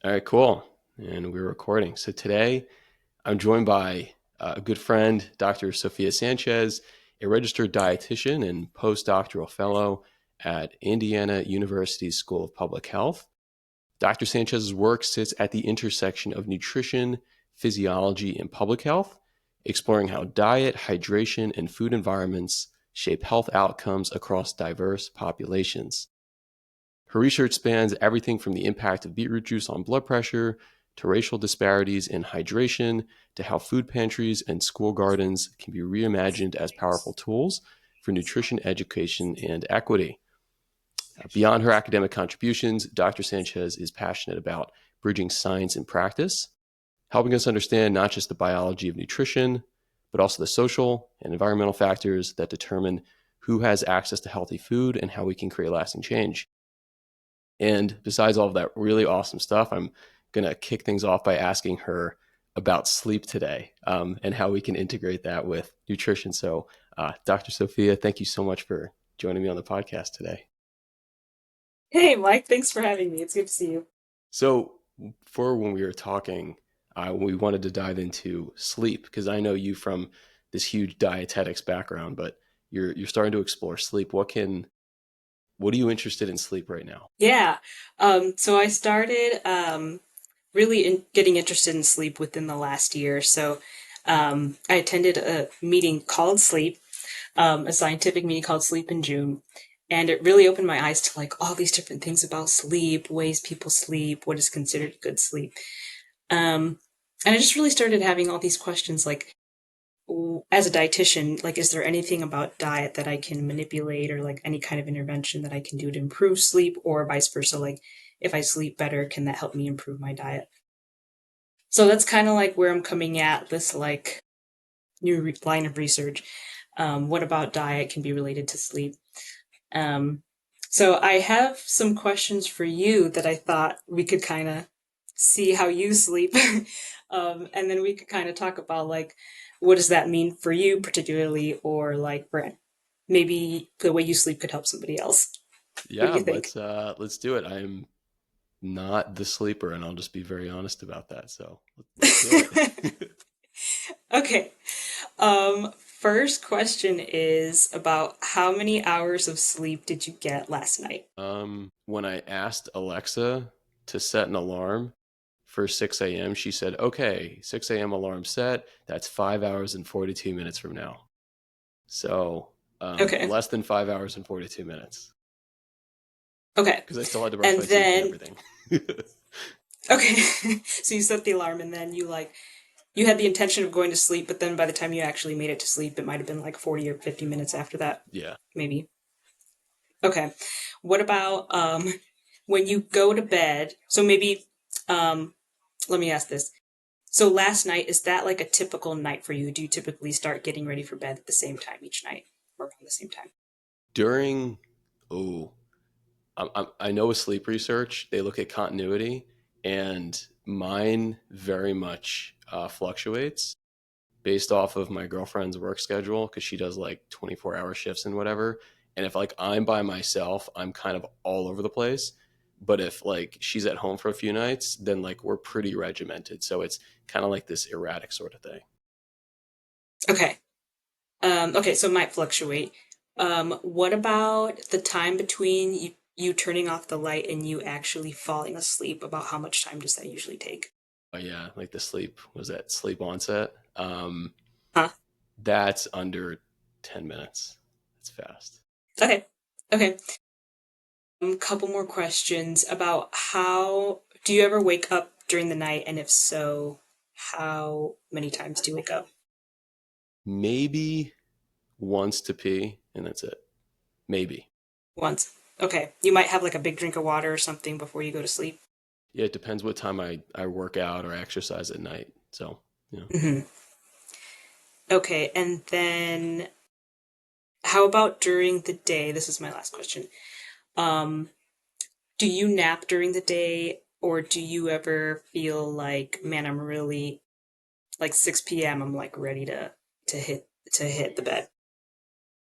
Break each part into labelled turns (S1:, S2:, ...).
S1: All right, cool. And we're recording. So today I'm joined by a good friend, Dr. Sofia Sanchez, a registered dietitian and postdoctoral fellow at Indiana University's School of Public Health. Dr. Sanchez's work sits at the intersection of nutrition, physiology, and public health, exploring how diet, hydration, and food environments shape health outcomes across diverse populations. Her research spans everything from the impact of beetroot juice on blood pressure to racial disparities in hydration to how food pantries and school gardens can be reimagined as powerful tools for nutrition education and equity. Beyond her academic contributions, Dr. Sanchez is passionate about bridging science and practice, helping us understand not just the biology of nutrition, but also the social and environmental factors that determine who has access to healthy food and how we can create lasting change. And besides all of that really awesome stuff, I'm going to kick things off by asking her about sleep today and how we can integrate that with nutrition. So, Dr. Sophia, thank you so much for joining me on the podcast today.
S2: Hey, Mike, thanks for having me. It's good to see you.
S1: So, for when we were talking, we wanted to dive into sleep because I know you from this huge dietetics background, but you're starting to explore sleep. What are you interested in sleep right now?
S2: Yeah. So I started really getting interested in sleep within the last year. I attended a meeting called Sleep, a scientific meeting called Sleep in June. And it really opened my eyes to like all these different things about sleep, ways people sleep, what is considered good sleep. And I just really started having all these questions like, as a dietitian, like, is there anything about diet that I can manipulate or like any kind of intervention that I can do to improve sleep or vice versa? Like, if I sleep better, can that help me improve my diet? So that's kind of like where I'm coming at this like line of research. What about diet can be related to sleep? Um, so I have some questions for you that I thought we could kind of see how you sleep. And then we could kind of talk about like, what does that mean for you particularly, or like for maybe the way you sleep could help somebody else. What do
S1: Yeah,
S2: you think?
S1: let's do it. I'm not the sleeper, and I'll just be very honest about that. So let's do it.
S2: Okay. First question is about how many hours of sleep did you get last night?
S1: When I asked Alexa to set an alarm for 6 a.m., she said, "Okay, 6 a.m. alarm set. That's 5 hours and 42 minutes from now." So
S2: Okay.
S1: less than 5 hours and 42 minutes
S2: Okay.
S1: because I still had to brush
S2: And
S1: my teeth and
S2: then,
S1: everything.
S2: okay. So you set the alarm and then you had the intention of going to sleep, but then by the time you actually made it to sleep, it might have been like 40 or 50 minutes after that,
S1: Yeah.
S2: maybe. Okay. What about when you go to bed? So maybe um let me ask this. So last night, is that like a typical night for you? Do you typically start getting ready for bed at the same time each night or around the same time?
S1: During, oh, I know with sleep research, they look at continuity, and mine very much fluctuates based off of my girlfriend's work schedule because she does like 24-hour shifts and whatever. And if like I'm by myself, I'm kind of all over the place. But if like she's at home for a few nights, then like we're pretty regimented. So it's kind of like this erratic sort of thing.
S2: Okay. Okay, so it might fluctuate. What about the time between you turning off the light and you actually falling asleep? About how much time does that usually take?
S1: But yeah, like the sleep was that sleep onset.
S2: Huh?
S1: That's under 10 minutes. It's fast.
S2: Okay. Okay. Couple more questions about how do you ever wake up during the night, and if so, how many times do you wake up?
S1: Maybe once to pee, and that's it. Maybe.
S2: Once. Okay. You might have like a big drink of water or something before you go to sleep.
S1: Yeah, it depends what time I work out or exercise at night. So, yeah.
S2: Hmm. Okay, and then how about during the day? This is my last question. Um, do you nap during the day, or do you ever feel like, man, I'm really like 6 p.m. I'm like ready to hit the bed.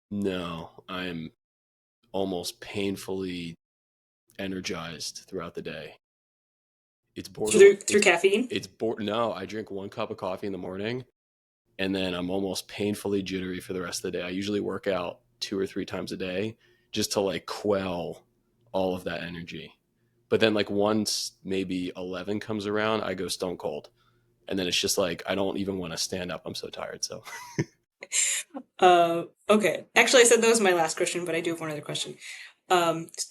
S1: No, I'm almost painfully energized throughout the day. It's borderline.
S2: through caffeine?
S1: It's No, I drink one cup of coffee in the morning, and then I'm almost painfully jittery for the rest of the day. I usually work out 2 or 3 times a day just to like quell all of that energy. But then like once maybe 11 comes around, I go stone cold. And then it's just like I don't even want to stand up. I'm so tired. So
S2: Okay. Actually, I said that was my last question, but I do have one other question.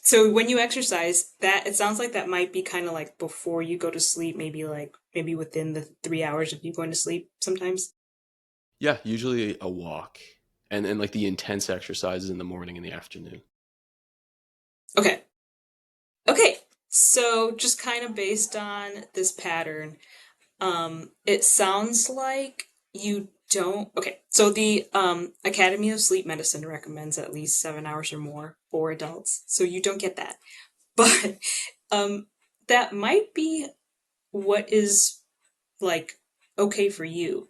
S2: So when you exercise, that it sounds like that might be kind of like before you go to sleep, maybe within the 3 hours of you going to sleep sometimes.
S1: yeah, usually a walk, and like the intense exercises in the morning and the afternoon.
S2: Okay. Okay. So just kind of based on this pattern, it sounds like you don't. Okay, so the Academy of Sleep Medicine recommends at least 7 hours or more for adults, so you don't get that. But um, that might be what is like okay for you.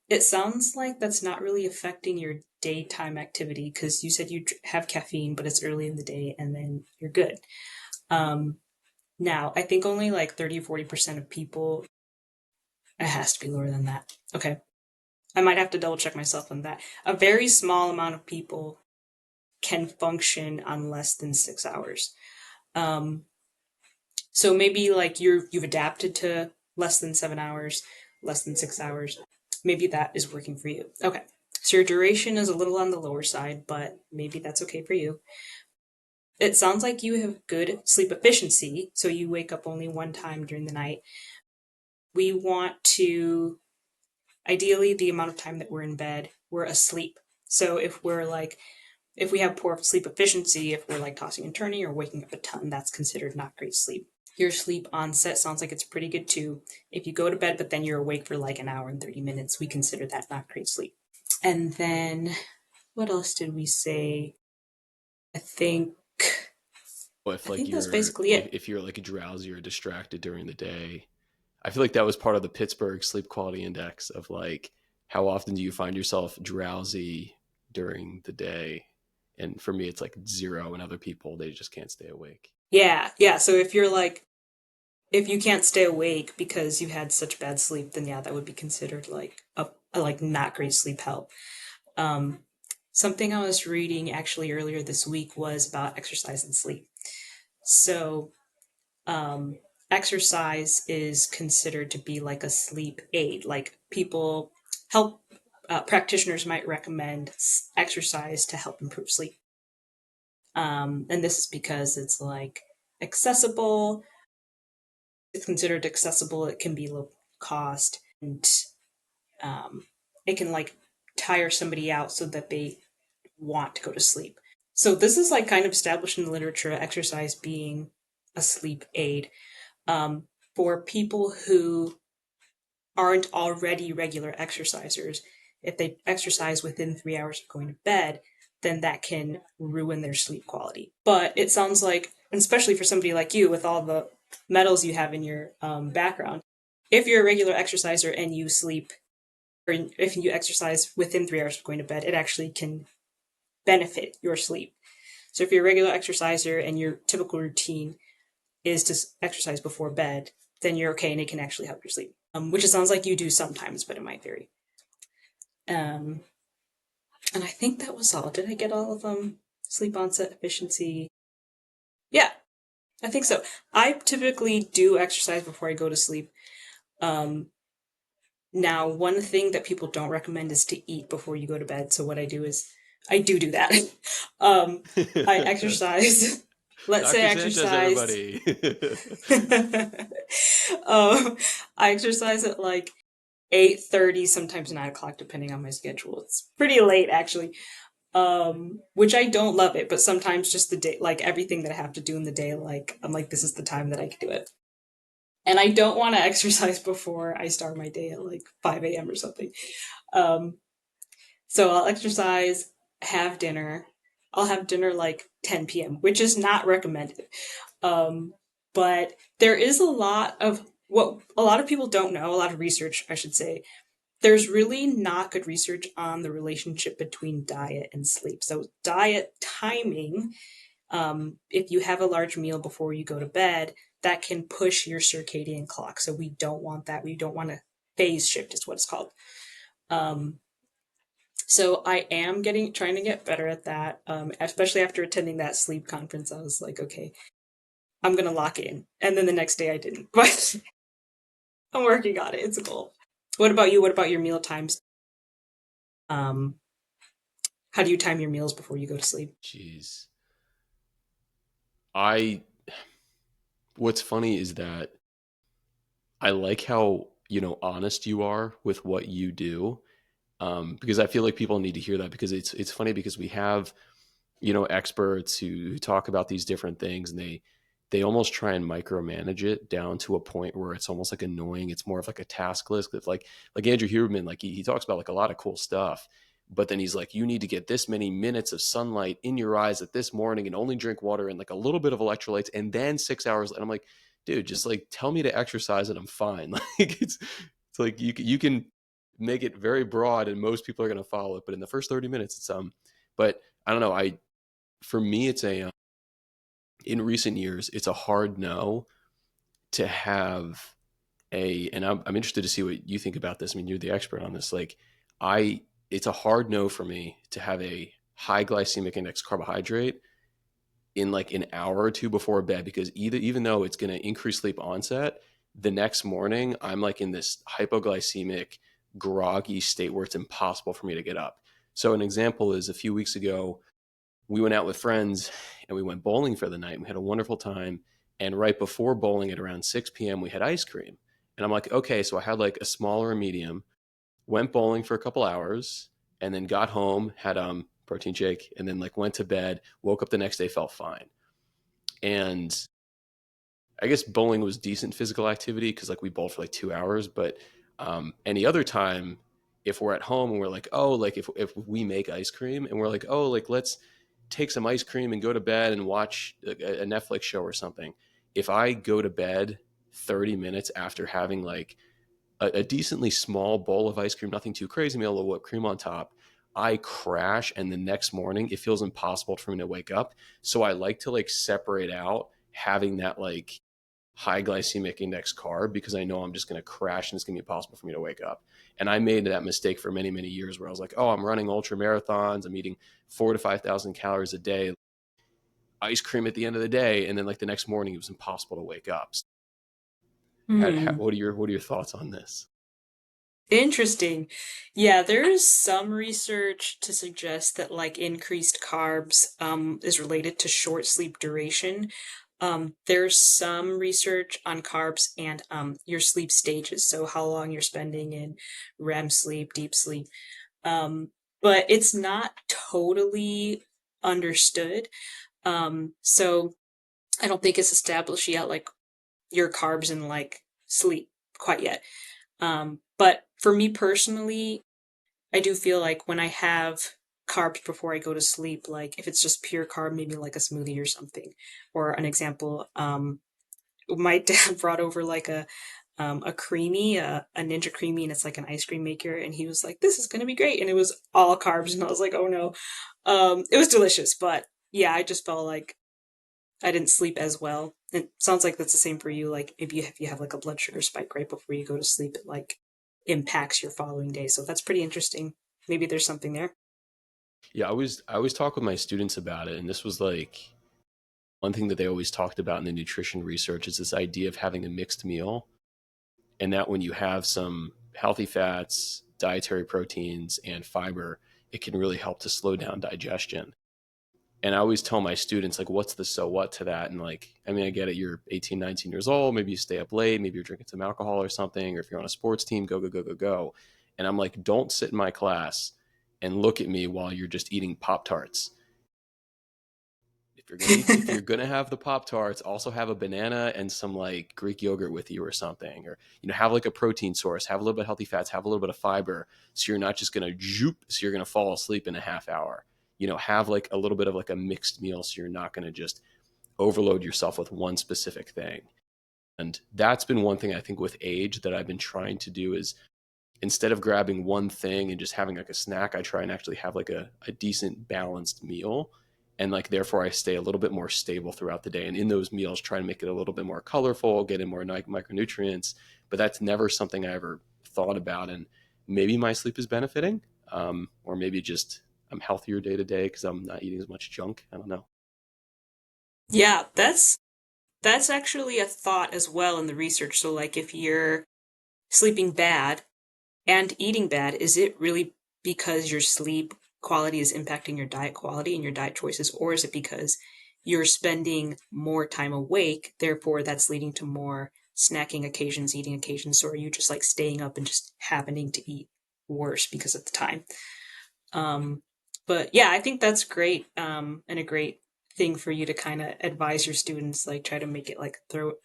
S2: It sounds like that's not really affecting your daytime activity because you said you have caffeine, but it's early in the day and then you're good. Um, Now, I think only like 30 or 40% of people, it has to be lower than that. Okay. I might have to double check myself on that. A very small amount of people can function on less than 6 hours. Um, so maybe like you've adapted to less than 7 hours, less than 6 hours. Maybe that is working for you. Okay. So your duration is a little on the lower side, but maybe that's okay for you. It sounds like you have good sleep efficiency, so you wake up only one time during the night. We want to, ideally, the amount of time that we're in bed, we're asleep. So if we have poor sleep efficiency, if we're like tossing and turning or waking up a ton, that's considered not great sleep. Your sleep onset sounds like it's pretty good too. If you go to bed, but then you're awake for like an hour and 30 minutes, we consider that not great sleep. And then what else did we say? I think
S1: But if
S2: I
S1: like
S2: think that's basically it.
S1: if you're like drowsy or distracted during the day, I feel like that was part of the Pittsburgh Sleep Quality Index of like how often do you find yourself drowsy during the day? And for me, it's like zero, and other people they just can't stay awake.
S2: Yeah, yeah. So if you can't stay awake because you had such bad sleep, then yeah, that would be considered like a like not great sleep health. Um, Something I was reading actually earlier this week was about exercise and sleep. So, um, exercise is considered to be like a sleep aid. Like people help practitioners might recommend exercise to help improve sleep. And this is because it's like accessible. It's considered accessible. It can be low cost, and um, it can like tire somebody out so that they want to go to sleep. So this is like kind of established in the literature, exercise being a sleep aid. Um, for people who aren't already regular exercisers, if they exercise within 3 hours of going to bed, then that can ruin their sleep quality. But it sounds like, especially for somebody like you with all the metals you have in your background, if you're a regular exerciser and you sleep, or if you exercise within 3 hours of going to bed, it actually can benefit your sleep. So if you're a regular exerciser and your typical routine is to exercise before bed, then you're okay and it can actually help your sleep. Which it sounds like you do sometimes, but it might vary. Um, and I think that was all. Did I get all of them? Sleep onset efficiency. Yeah, I think so. I typically do exercise before I go to sleep. Um, Now, one thing that people don't recommend is to eat before you go to bed. So what I do is I do that. um, I exercise. Let's say
S1: Dr.
S2: I
S1: Sanchez,
S2: exercise.
S1: everybody.
S2: um, I exercise at like 8:30, sometimes 9 o'clock, depending on my schedule. It's pretty late actually. Which I don't love it, but sometimes just the day, like everything that I have to do in the day, like I'm like, this is the time that I can do it. And I don't want to exercise before I start my day at like 5 a.m. or something. Um, so I'll exercise, have dinner. I'll have dinner like 10 p.m., which is not recommended. Um, but there is a lot of what a lot of people don't know, a lot of research, I should say. There's really not good research on the relationship between diet and sleep. So, diet timing, if you have a large meal before you go to bed, that can push your circadian clock. So we don't want that. We don't want to phase shift is what it's called. Um, so I am trying to get better at that. Especially after attending that sleep conference, I was like, okay, I'm gonna lock in. And then the next day I didn't. But I'm working on it. It's a goal. What about you? What about your meal times? Um, how do you time your meals before you go to sleep?
S1: Jeez. I What's funny is that I like how, honest you are with what you do. Because I feel like people need to hear that, because it's funny because we have, experts who talk about these different things, and they almost try and micromanage it down to a point where it's almost like annoying. It's more of like a task list. It's like Andrew Huberman, like he talks about like a lot of cool stuff, but then he's like, you need to get this many minutes of sunlight in your eyes at this morning and only drink water and like a little bit of electrolytes and then 6 hours. And I'm like, dude, just like tell me to exercise and I'm fine. Like it's like you can make it very broad and most people are going to follow it, but in the first 30 minutes it's but I don't know. I For me, it's a in recent years, it's a hard no to have and I'm interested to see what you think about this. I mean, you're the expert on this. Like, it's a hard no for me to have a high glycemic index carbohydrate in like an hour or two before bed, because even though it's going to increase sleep onset, the next morning I'm like in this hypoglycemic, groggy state where it's impossible for me to get up. So an example is a few weeks ago, we went out with friends and we went bowling for the night. We had a wonderful time. And right before bowling at around 6 p.m., we had ice cream. And I'm like, okay, so I had like a smaller and medium, went bowling for a couple hours, and then got home, had protein shake, and then like went to bed, woke up the next day, felt fine. And I guess bowling was decent physical activity because like we bowled for like 2 hours. But any other time, if we're at home and we're like, oh, like if we make ice cream and we're like, oh, like let's take some ice cream and go to bed and watch a Netflix show or something. If I go to bed 30 minutes after having like a decently small bowl of ice cream, nothing too crazy, maybe a little whipped cream on top, I crash, and the next morning it feels impossible for me to wake up. So I like to like separate out having that like high glycemic index carb, because I know I'm just going to crash and it's going to be impossible for me to wake up. And I made that mistake for many, many years where I was like, oh, I'm running ultra marathons, I'm eating 4 to 5,000 calories a day, ice cream at the end of the day, and then like the next morning it was impossible to wake up.
S2: Hmm.
S1: What are your thoughts on this?
S2: Interesting. Yeah, there's some research to suggest that like increased carbs is related to short sleep duration. There's some research on carbs and your sleep stages, so how long you're spending in REM sleep, deep sleep. But it's not totally understood. So I don't think it's established yet, like your carbs and like sleep quite yet. But for me personally, I do feel like when I have carbs before I go to sleep, like if it's just pure carb, maybe like a smoothie or something. Or an example, my dad brought over like a creamy, a Ninja Creamy, and it's like an ice cream maker, and he was like, "This is gonna be great," and it was all carbs, and I was like, "Oh no," it was delicious, but yeah, I just felt like I didn't sleep as well. It sounds like that's the same for you. Like if you have like a blood sugar spike right before you go to sleep, it like impacts your following day. So that's pretty interesting. Maybe there's something there.
S1: Yeah, I always talk with my students about it, and this was like one thing that they always talked about in the nutrition research is this idea of having a mixed meal, and that when you have some healthy fats, dietary proteins, and fiber, it can really help to slow down digestion. And I always tell my students, like, what's the so what to that? And like, I mean, I get it, you're 18, 19 years old, maybe you stay up late, maybe you're drinking some alcohol or something, or if you're on a sports team, go, go, go, go, go. And I'm like, don't sit in my class and look at me while you're just eating Pop Tarts. If you're gonna have the Pop Tarts, also have a banana and some like Greek yogurt with you or something, or have like a protein source, have a little bit of healthy fats, have a little bit of fiber, so you're not just gonna zoop, so you're gonna fall asleep in a half hour. Have like a little bit of like a mixed meal, so you're not gonna just overload yourself with one specific thing. And that's been one thing I think with age that I've been trying to do is, instead of grabbing one thing and just having like a snack, I try and actually have like a decent balanced meal. and like therefore I stay a little bit more stable throughout the day. And in those meals, try to make it a little bit more colorful, get in more micronutrients. But that's never something I ever thought about. And maybe my sleep is benefiting, or maybe just I'm healthier day to day because I'm not eating as much junk. I don't know.
S2: Yeah, that's actually a thought as well in the research. So like if you're sleeping bad and eating bad, is it really because your sleep quality is impacting your diet quality and your diet choices, or is it because you're spending more time awake, therefore that's leading to more snacking occasions, eating occasions, or are you just like staying up and just happening to eat worse because of the time? Um, but yeah, I think that's great, and a great thing for you to kind of advise your students, like try to make it like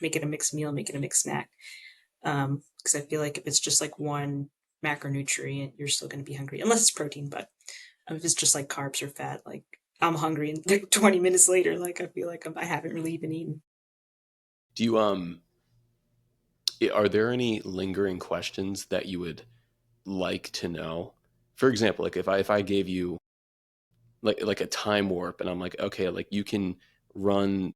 S2: make it a mixed meal, make it a mixed snack. Because I feel like if it's just like one macronutrient, you're still going to be hungry, unless it's protein. But if it's just like carbs or fat, like I'm hungry, and like 20 minutes later, like I feel like I haven't really even eaten.
S1: Do you are there any lingering questions that you would like to know? For example, like if I gave you like a time warp and I'm like, okay, like you can run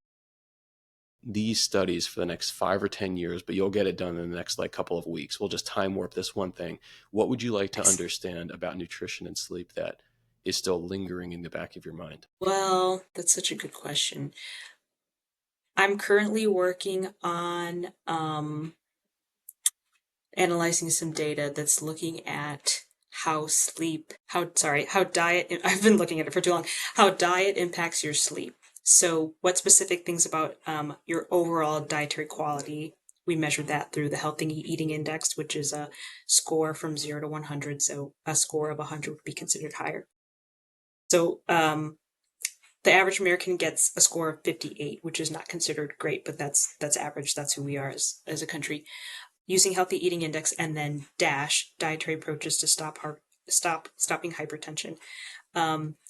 S1: these studies for the next 5 or 10 years, but you'll get it done in the next like couple of weeks. We'll just time warp this one thing. What would you like to
S2: Nice.
S1: understand about nutrition and sleep that is still lingering in the back of your mind?
S2: Well, that's such a good question. I'm currently working on analyzing some data that's looking at how diet, I've been looking at it for too long, how diet impacts your sleep. So, what specific things about your overall dietary quality? We measure that through the Healthy Eating Index, which is a score from 0 to 100. So, a score of 100 would be considered higher. So, the average American gets a score of 58, which is not considered great, but that's average. That's who we are as a country. Using Healthy Eating Index and then DASH, dietary approaches to stopping hypertension.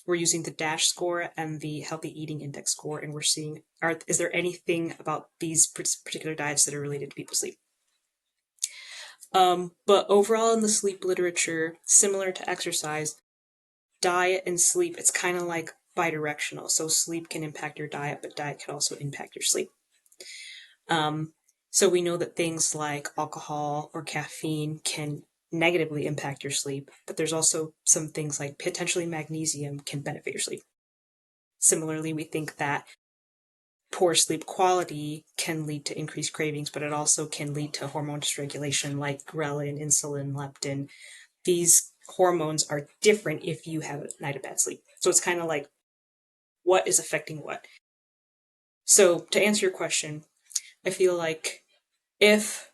S2: We're using the DASH score and the Healthy Eating Index score, and we're seeing is there anything about these particular diets that are related to people's sleep? But overall, in the sleep literature, similar to exercise, diet and sleep, it's kind of like bidirectional. So sleep can impact your diet, but diet can also impact your sleep. Um, so we know that things like alcohol or caffeine can negatively impact your sleep, but there's also some things like potentially magnesium can benefit your sleep. Similarly, we think that poor sleep quality can lead to increased cravings, but it also can lead to hormone dysregulation like ghrelin, insulin, leptin. These hormones are different if you have a night of bad sleep. So it's kind of like what is affecting what. So to answer your question, I feel like if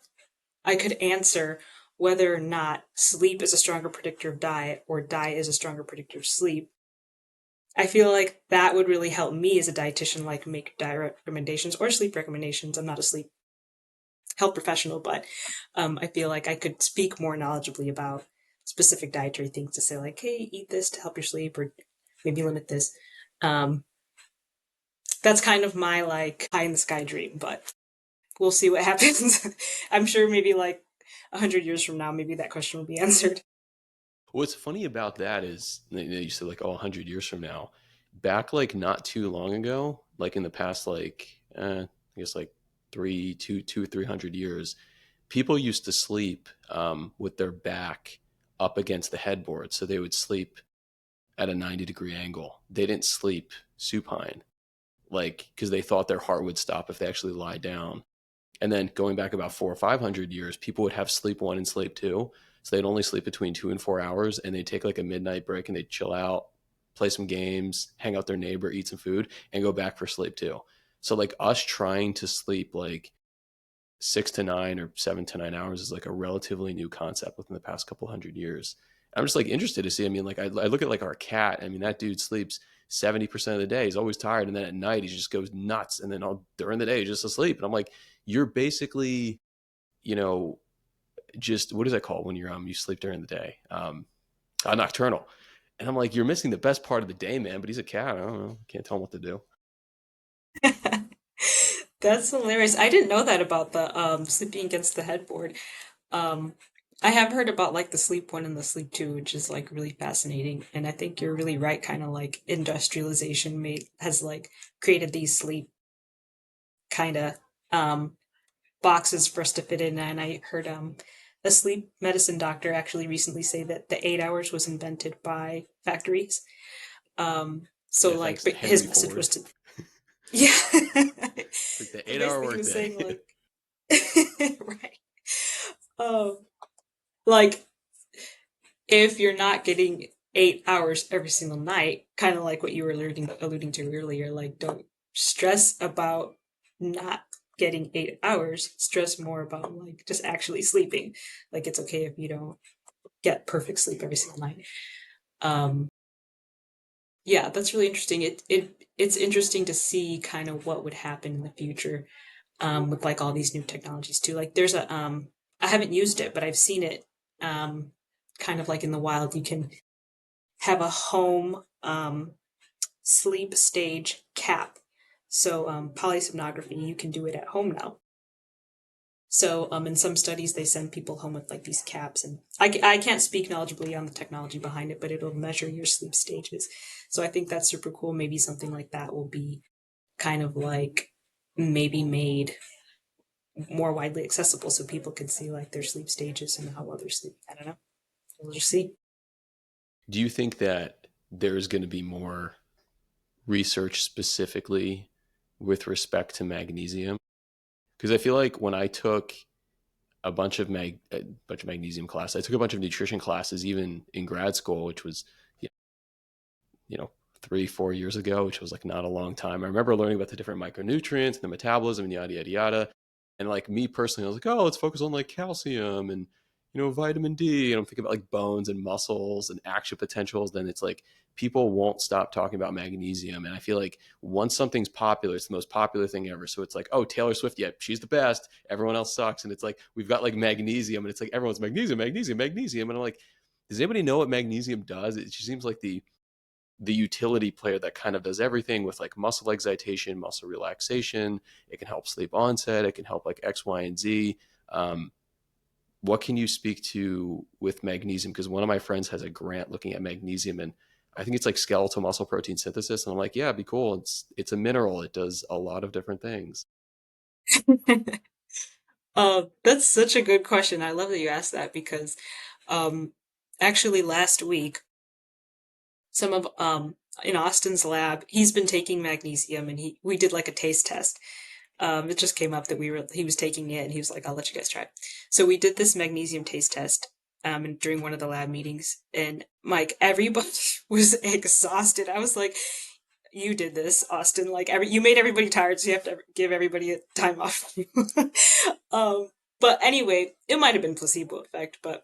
S2: I could answer whether or not sleep is a stronger predictor of diet or diet is a stronger predictor of sleep, I feel like that would really help me as a dietitian, like make diet recommendations or sleep recommendations. I'm not a sleep health professional, but I feel like I could speak more knowledgeably about specific dietary things to say, like, hey, eat this to help your sleep, or maybe limit this. Um, that's kind of my like high in the sky dream, but we'll see what happens. I'm sure maybe like 100 years from now, maybe that question will be answered.
S1: What's funny about that is you said like, oh, 100 years from now, back like not too long ago, like in the past, like, I guess like 300 years, people used to sleep with their back up against the headboard. So they would sleep at a 90-degree angle. They didn't sleep supine, like, because they thought their heart would stop if they actually lie down. And then going back about 400 or 500 years, people would have sleep one and sleep two. So they'd only sleep between 2 and 4 hours, and they'd take like a midnight break and they'd chill out, play some games, hang out with their neighbor, eat some food, and go back for sleep two. So like us trying to sleep like 6 to 9 or 7 to 9 hours is like a relatively new concept within the past couple 100 years. I'm just like interested to see. I mean, like I look at like our cat. I mean, that dude sleeps 70% of the day. He's always tired, and then at night he just goes nuts, and then all during the day he's just asleep. And I'm like, you're basically, you know, just what is that called when you sleep during the day? Nocturnal. And I'm like, you're missing the best part of the day, man. But he's a cat. I don't know. Can't tell him what to do.
S2: That's hilarious. I didn't know that about the sleeping against the headboard. Um, I have heard about like the sleep one and the sleep two, which is like really fascinating. And I think you're really right, kind of like industrialization made has like created these sleep kind of um boxes for us to fit in. And I heard a sleep medicine doctor actually recently say that the 8 hours was invented by factories. So
S1: Yeah,
S2: like
S1: thanks to
S2: but his
S1: Henry
S2: message
S1: Ford.
S2: was to yeah.
S1: It's like the
S2: But
S1: 8 hour
S2: basically he was
S1: workday.
S2: saying like right. Um like if you're not getting 8 hours every single night, kind of like what you were alluding to earlier, like don't stress about not getting 8 hours. Stress more about like just actually sleeping. Like it's okay if you don't get perfect sleep every single night. Um, yeah, that's really interesting. It's interesting to see kind of what would happen in the future with like all these new technologies too. Like there's a I haven't used it, but I've seen it kind of like in the wild. You can have a home sleep stage cap. So polysomnography, you can do it at home now. So in some studies, they send people home with like these caps, and I can't speak knowledgeably on the technology behind it, but it'll measure your sleep stages. So I think that's super cool. Maybe something like that will be kind of like maybe made more widely accessible so people can see like their sleep stages and how well they're sleeping. I don't know. We'll just see.
S1: Do you think that there's going to be more research specifically with respect to magnesium? Because I feel like when I took a bunch of magnesium classes, I took a bunch of nutrition classes even in grad school, which was you know 3 4 years ago, which was like not a long time. I remember learning about the different micronutrients and the metabolism and yada yada yada. And like me personally, I was like, oh, let's focus on like calcium and vitamin D. And I'm thinking about like bones and muscles and action potentials. Then it's like people won't stop talking about magnesium. And I feel like once something's popular, it's the most popular thing ever. So it's like, oh, Taylor Swift, yeah, she's the best. Everyone else sucks. And it's like we've got like magnesium, and it's like everyone's magnesium, magnesium, magnesium. And I'm like, does anybody know what magnesium does? It just seems like the utility player that kind of does everything with like muscle excitation, muscle relaxation. It can help sleep onset. It can help like X, Y, and Z. Um, what can you speak to with magnesium? Because one of my friends has a grant looking at magnesium, and I think it's like skeletal muscle protein synthesis. And I'm like, yeah, it'd be cool. It's a mineral. It does a lot of different things.
S2: That's such a good question. I love that you asked that because um, actually last week, some of in Austin's lab, he's been taking magnesium and we did like a taste test. It just came up that he was taking it and he was like, I'll let you guys try it. So we did this magnesium taste test and during one of the lab meetings and Mike, everybody was exhausted. I was like, you did this, Austin. Like you made everybody tired, so you have to give everybody a time off. um, but anyway, it might have been placebo effect. But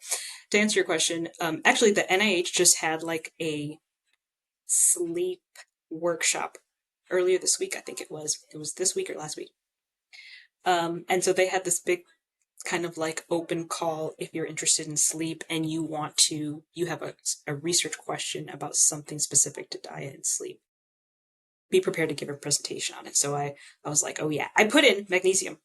S2: to answer your question, actually, the NIH just had like a sleep workshop earlier this week. I think it was. It was this week or last week. And so they had this big kind of like open call if you're interested in sleep and you have a research question about something specific to diet and sleep, be prepared to give a presentation on it. So I was like, oh yeah, I put in magnesium.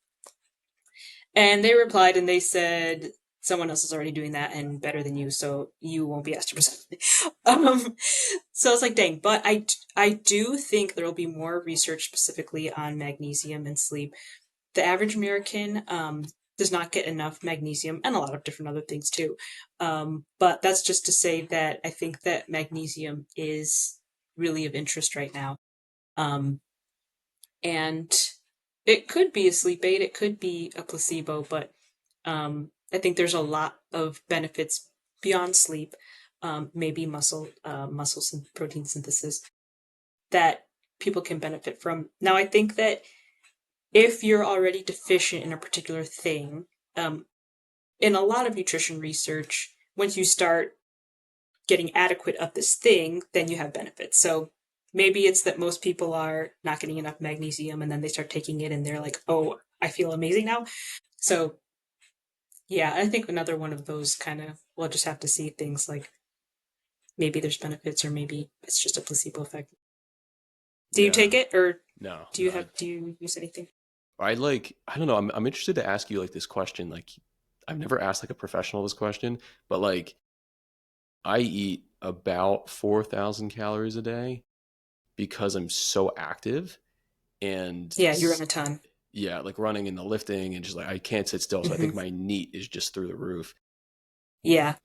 S2: And they replied and they said, someone else is already doing that and better than you, so you won't be asked to present. So I was like, dang, but I do think there will be more research specifically on magnesium and sleep. The average American does not get enough magnesium and a lot of different other things too. But that's just to say that I think that magnesium is really of interest right now. Um, and it could be a sleep aid, it could be a placebo, but I think there's a lot of benefits beyond sleep, maybe muscle protein synthesis that people can benefit from. Now, I think that if you're already deficient in a particular thing, um, in a lot of nutrition research, once you start getting adequate of this thing, then you have benefits. So maybe it's that most people are not getting enough magnesium and then they start taking it and they're like, oh, I feel amazing now. So yeah, I think another one of those kind of, we'll just have to see things like maybe there's benefits or maybe it's just a placebo effect. Do you take
S1: Yeah.
S2: it or
S1: No, no.
S2: do you use anything?
S1: I like, I don't know. I'm interested to ask you like this question. Like, I've never asked like a professional this question, but like I eat about 4,000 calories a day because I'm so active and
S2: Yeah, you run a ton.
S1: yeah, like running and the lifting and just like I can't sit still. So I
S2: Hmm.
S1: think my NEAT is just through the roof.
S2: Yeah.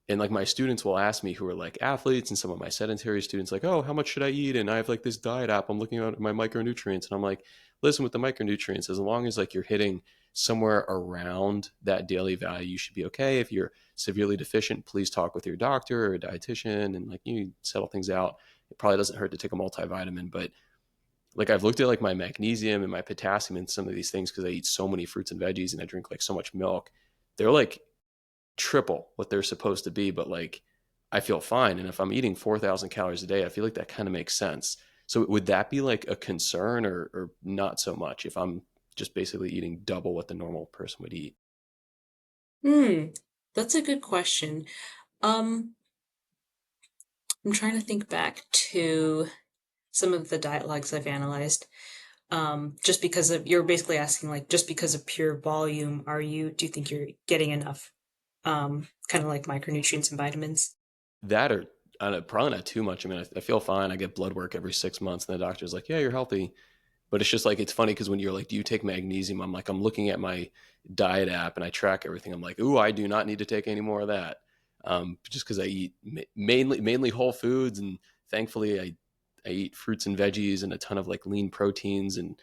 S1: And like my students will ask me who are like athletes and some of my sedentary students like, oh, how much should I eat? And I have like this diet app. I'm looking at my micronutrients and I'm like, listen, with the micronutrients, as long as like you're hitting somewhere around that daily value, you should be okay. If you're severely deficient, please talk with your doctor or a dietitian and like you settle things out. It probably doesn't hurt to take a multivitamin, but like I've looked at like my magnesium and my potassium and some of these things because I eat so many fruits and veggies and I drink like so much milk. They're like triple what they're supposed to be, but like I feel fine. And if I'm eating 4,000 calories a day, I feel like that kind of makes sense. So would that be like a concern or not so much if I'm just basically eating double what the normal person would eat?
S2: Hmm. That's a good question. Um, I'm trying to think back to some of the diet logs I've analyzed. Just because of you're basically asking like just because of pure volume, do you think you're getting enough kind of like micronutrients and vitamins?
S1: That or probably not too much. I mean, I feel fine. I get blood work every 6 months, and the doctor's like, "Yeah, you're healthy." But it's just like it's funny because when you're like, "Do you take magnesium?" I'm like, I'm looking at my diet app and I track everything. I'm like, "Ooh, I do not need to take any more of that." Just because I eat mainly whole foods, and thankfully I eat fruits and veggies and a ton of like lean proteins and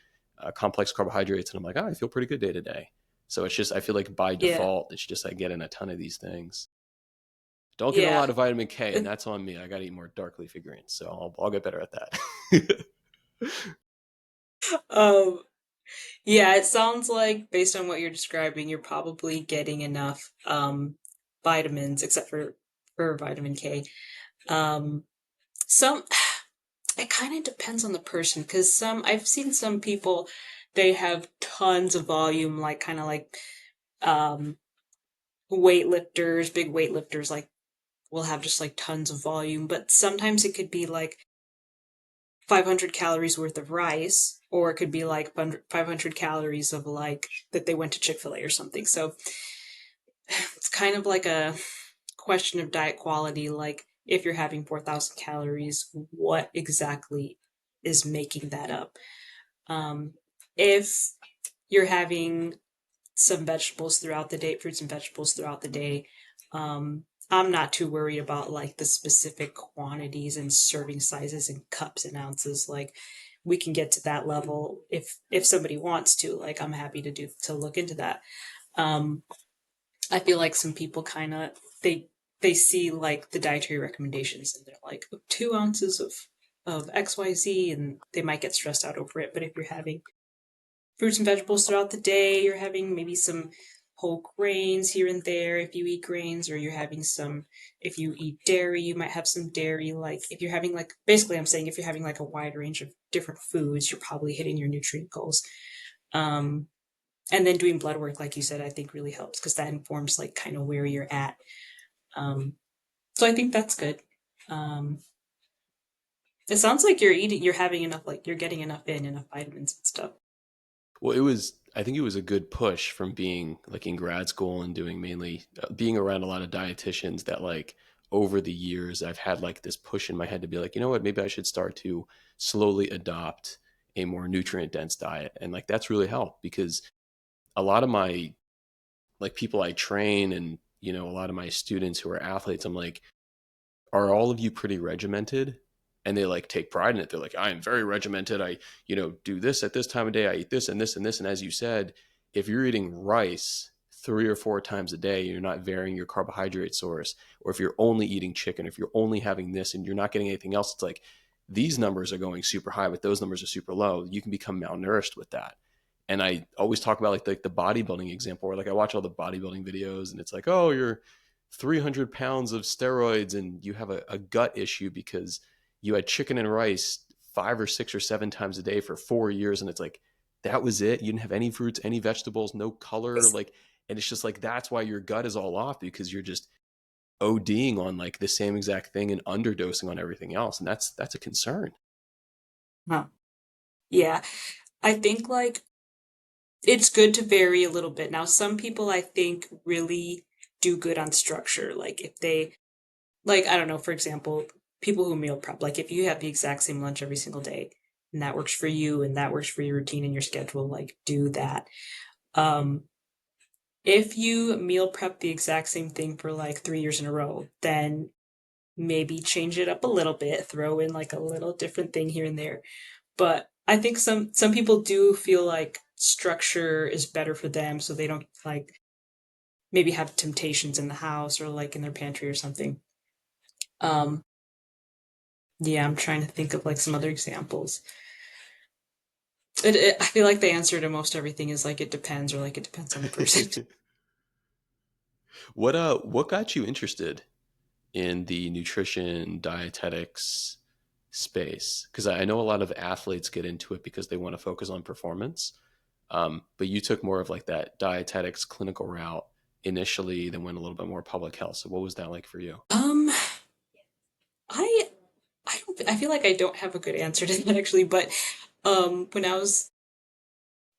S1: complex carbohydrates, and I'm like, oh, I feel pretty good day to day. So it's just I feel like by
S2: Yeah.
S1: default, it's just I get in a ton of these things. Don't get a
S2: Yeah.
S1: lot of vitamin K, and
S2: Uh,
S1: that's on me. I got to eat more dark leafy greens, so I'll get better at that.
S2: Um, yeah, it sounds like based on what you're describing, you're probably getting enough vitamins, except for vitamin K. Um, some it kind of depends on the person because some I've seen some people they have tons of volume, like kind of like um weightlifters, big weightlifters, like will have just like tons of volume, but sometimes it could be like 500 calories worth of rice, or it could be like 500 calories of like that they went to Chick-fil-A or something. So it's kind of like a question of diet quality. Like if you're having 4,000 calories, what exactly is making that up? Um, if you're having some vegetables throughout the day, fruits and vegetables throughout the day. I'm not too worried about like the specific quantities and serving sizes and cups and ounces. Like we can get to that level if somebody wants to. Like I'm happy to look into that. Um, I feel like some people kind of they see like the dietary recommendations and they're like 2 ounces of XYZ and they might get stressed out over it. But if you're having fruits and vegetables throughout the day. You're having maybe some whole grains here and there if you eat grains, or you're having some, if you eat dairy, you might have some dairy. Like if you're having like, basically, I'm saying if you're having like a wide range of different foods, you're probably hitting your nutrient goals. Um, and then doing blood work, like you said, I think really helps because that informs like kind of where you're at. Um, so I think that's good. Um, it sounds like you're having enough, like you're getting enough vitamins and stuff.
S1: Well, it was. I think it was a good push from being like in grad school and doing mainly being around a lot of dietitians that like over the years I've had like this push in my head to be like, you know what, maybe I should start to slowly adopt a more nutrient dense diet, and like that's really helped because a lot of my like people I train and a lot of my students who are athletes, I'm like, are all of you pretty regimented? And they like take pride in it. They're like, I am very regimented. I, do this at this time of day. I eat this and this and this. And as you said, if you're eating rice 3 or 4 times a day, you're not varying your carbohydrate source, or if you're only eating chicken, if you're only having this and you're not getting anything else, it's like these numbers are going super high, but those numbers are super low. You can become malnourished with that. And I always talk about like the bodybuilding example where like I watch all the bodybuilding videos and it's like, oh, you're 300 pounds of steroids and you have a gut issue because you had chicken and rice 5 or 6 or 7 times a day for 4 years. And it's like, that was it. You didn't have any fruits, any vegetables, no color. Like, and it's just like, that's why your gut is all off because you're just ODing on like the same exact thing and underdosing on everything else. And that's a concern.
S2: Huh. Yeah, I think like it's good to vary a little bit. Now, some people I think really do good on structure. Like if they, like, I don't know, for example, people who meal prep, like if you have the exact same lunch every single day and that works for you and that works for your routine and your schedule, like do that. Um, if you meal prep the exact same thing for like 3 years in a row, then maybe change it up a little bit, throw in like a little different thing here and there. But I think some people do feel like structure is better for them, so they don't like maybe have temptations in the house or like in their pantry or something. Um, yeah, I'm trying to think of like some other examples. I feel like the answer to most everything is like it depends, or like it depends on the person.
S1: What got you interested in the nutrition dietetics space? Because I know a lot of athletes get into it because they want to focus on performance. But you took more of like that dietetics clinical route initially, then went a little bit more public health. So what was that like for you?
S2: Um, I I don't I feel like I don't have a good answer to that actually, but when I was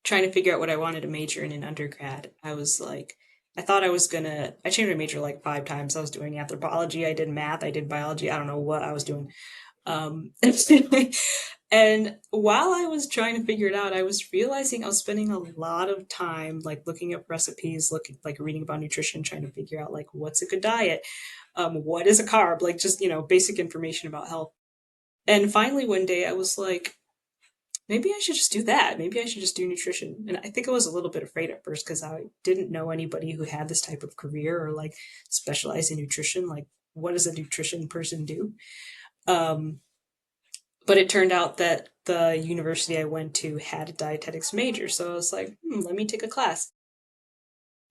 S2: trying to figure out what I wanted to major in undergrad, I was like, I thought I was gonna. I changed my major like 5 times. I was doing anthropology, I did math, I did biology. I don't know what I was doing. Um, and while I was trying to figure it out, I was realizing I was spending a lot of time like looking up recipes, looking like reading about nutrition, trying to figure out like what's a good diet, what is a carb, like just basic information about health. And finally, one day, I was like, maybe I should just do that. Maybe I should just do nutrition. And I think I was a little bit afraid at first because I didn't know anybody who had this type of career or like specialized in nutrition. Like, what does a nutrition person do? Um, but it turned out that the university I went to had a dietetics major. So I was like, let me take a class.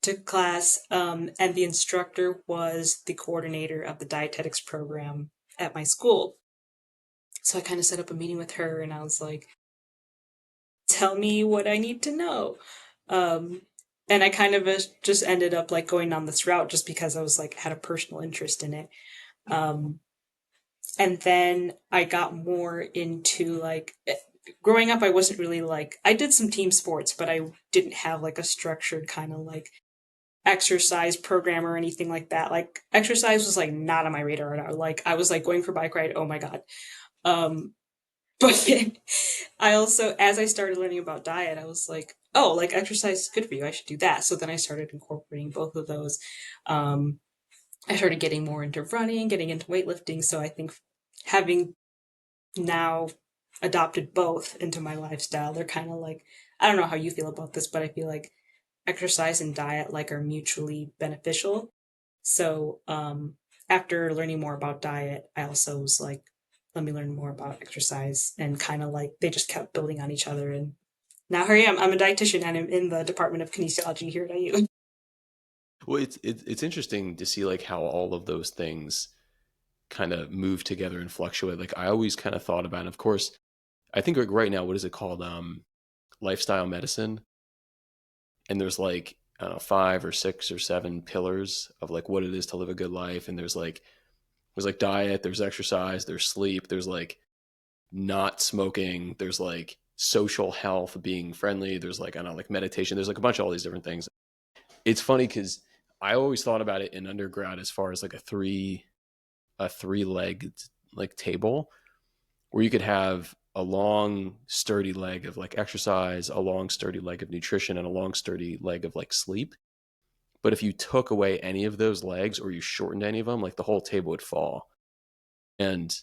S2: Took class, and the instructor was the coordinator of the dietetics program at my school. So I kind of set up a meeting with her and I was like, tell me what I need to know. Um, and I kind of just ended up like going on this route just because I was like had a personal interest in it. Um, and then I got more into like growing up. I wasn't really like I did some team sports, but I didn't have like a structured kind of like exercise program or anything like that. Like exercise was like not on my radar at all. Like I was like going for bike ride. Oh my god. Um, but I also, as I started learning about diet, I was like, oh, like exercise is good for you. I should do that. So then I started incorporating both of those. Um, I started getting more into running, getting into weightlifting. So I think having now adopted both into my lifestyle, they're kind of like, I don't know how you feel about this, but I feel like exercise and diet like are mutually beneficial. So after learning more about diet, I also was like, let me learn more about exercise, and kind of like they just kept building on each other. And now here I am. I'm a dietitian and I'm in the Department of Kinesiology here at IU.
S1: Well, it's interesting to see like how all of those things kind of move together and fluctuate. Like I always kind of thought about, and of course, I think like right now, what is it called? Lifestyle medicine. And there's like I don't know 5 or 6 or 7 pillars of like what it is to live a good life. And there's like diet, there's exercise, there's sleep, there's like not smoking, there's like social health, being friendly, there's like I don't know like meditation, there's like a bunch of all these different things. It's funny because I always thought about it in undergrad as far as like a three-legged like table where you could have a long sturdy leg of like exercise, a long sturdy leg of nutrition, and a long sturdy leg of like sleep. But if you took away any of those legs or you shortened any of them, like the whole table would fall. And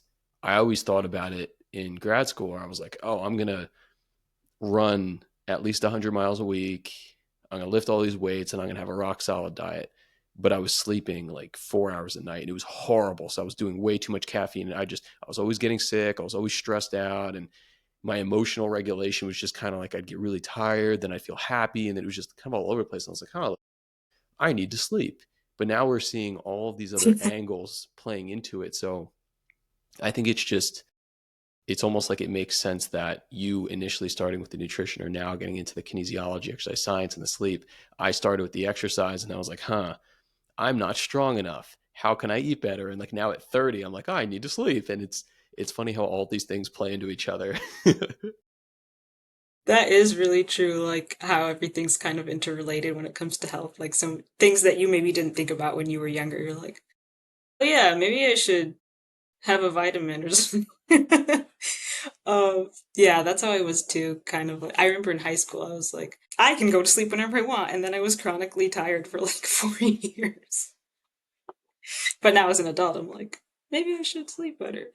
S1: I always thought about it in grad school where I was like, oh, I'm going to run at least 100 miles a week. I'm going to lift all these weights and I'm going to have a rock solid diet. But I was sleeping like 4 hours a night and it was horrible. So I was doing way too much caffeine. And I was always getting sick. I was always stressed out. And my emotional regulation was just kind of like I'd get really tired. Then I'd feel happy. And then it was just kind of all over the place. And I was like, oh, I need to sleep. But now we're seeing all of these other angles playing into it. So I think it's almost like it makes sense that you initially starting with the nutrition are now getting into the kinesiology, exercise science, and the sleep. I started with the exercise and I was like, I'm not strong enough. How can I eat better? And like now at 30, I'm like, oh, I need to sleep. And it's funny how all these things play into each other.
S2: That is really true, like how everything's kind of interrelated when it comes to health. Like some things that you maybe didn't think about when you were younger, you're like, oh yeah, maybe I should have a vitamin or something. Yeah, that's how I was too, kind of like I remember in high school I was like, I can go to sleep whenever I want, and then I was chronically tired for like 4 years. But now as an adult, I'm like, maybe I should sleep better.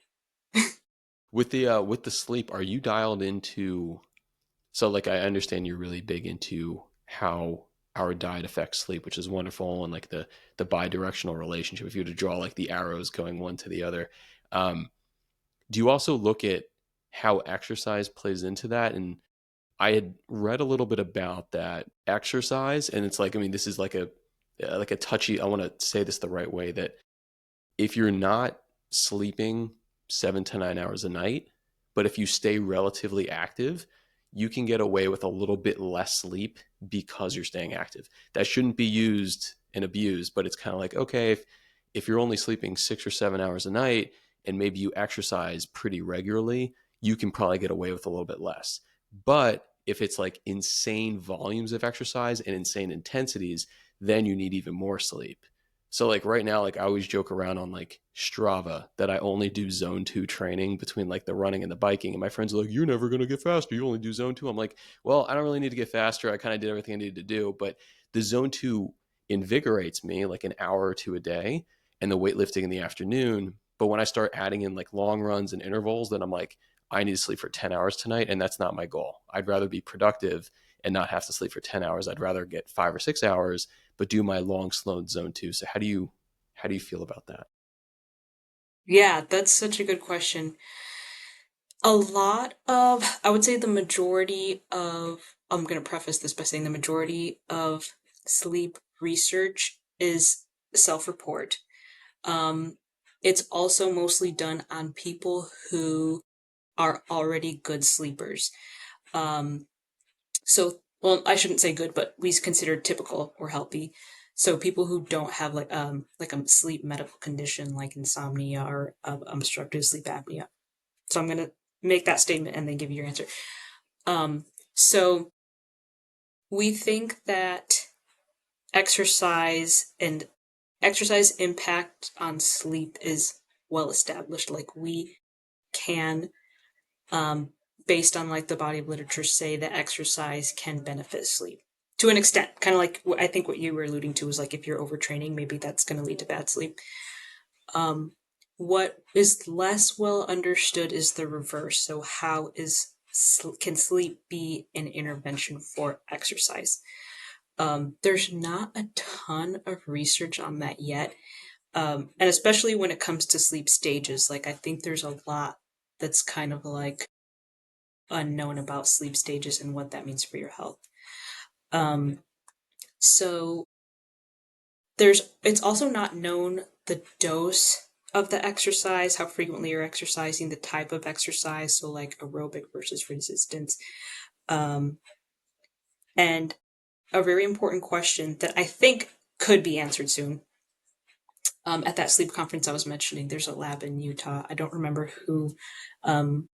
S1: With the sleep, are you dialed into, so like I understand you're really big into how our diet affects sleep, which is wonderful, and like the bi-directional relationship. If you were to draw like the arrows going one to the other, um, do you also look at how exercise plays into that? And I had read a little bit about that exercise, and it's like, I mean, this is like a touchy. I want to say this the right way, that if you're not sleeping 7 to 9 hours a night, but if you stay relatively active, you can get away with a little bit less sleep because you're staying active. That shouldn't be used and abused, but it's kind of like, okay, if you're only sleeping 6 or 7 hours a night and maybe you exercise pretty regularly, you can probably get away with a little bit less. But if it's like insane volumes of exercise and insane intensities, then you need even more sleep. So like right now, like I always joke around on like Strava that I only do zone two training between like the running and the biking. And my friends are like, you're never gonna get faster. You only do zone two. I'm like, well, I don't really need to get faster. I kind of did everything I needed to do. But the zone two invigorates me like an hour or two a day, and the weightlifting in the afternoon. But when I start adding in like long runs and intervals, then I'm like, I need to sleep for 10 hours tonight. And that's not my goal. I'd rather be productive and not have to sleep for 10 hours. I'd rather get 5 or 6 hours but do my long slow zone too. So how do you feel about that?
S2: Yeah, that's such a good question. A lot of, I would say the majority of, I'm going to preface this by saying the majority of sleep research is self-report. Um, it's also mostly done on people who are already good sleepers. Um, well, I shouldn't say good, but we consider typical or healthy. So people who don't have like a sleep medical condition like insomnia or obstructive sleep apnea. So I'm gonna make that statement and then give you your answer. So we think that exercise and exercise impact on sleep is well established. Like we can, um, based on like the body of literature, say that exercise can benefit sleep to an extent. Kind of like I think what you were alluding to was like if you're overtraining, maybe that's going to lead to bad sleep. Um, what is less well understood is the reverse. So how is can sleep be an intervention for exercise? There's not a ton of research on that yet. And especially when it comes to sleep stages, like I think there's a lot that's kind of like unknown about sleep stages and what that means for your health. Um, so it's also not known the dose of the exercise, how frequently you're exercising, the type of exercise, so like aerobic versus resistance. Um, and a very important question that I think could be answered soon. At that sleep conference I was mentioning, there's a lab in Utah. I don't remember who um,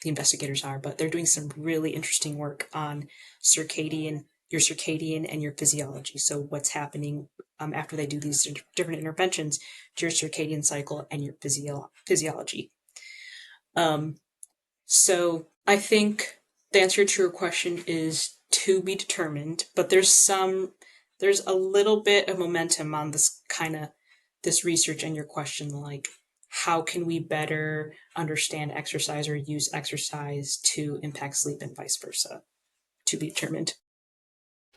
S2: the investigators are, but they're doing some really interesting work on your circadian and your physiology. So what's happening after they do these different interventions to your circadian cycle and your physiology. Um, so I think the answer to your question is to be determined, but there's a little bit of momentum on this research and your question, like how can we better understand exercise or use exercise to impact sleep and vice versa, to be determined.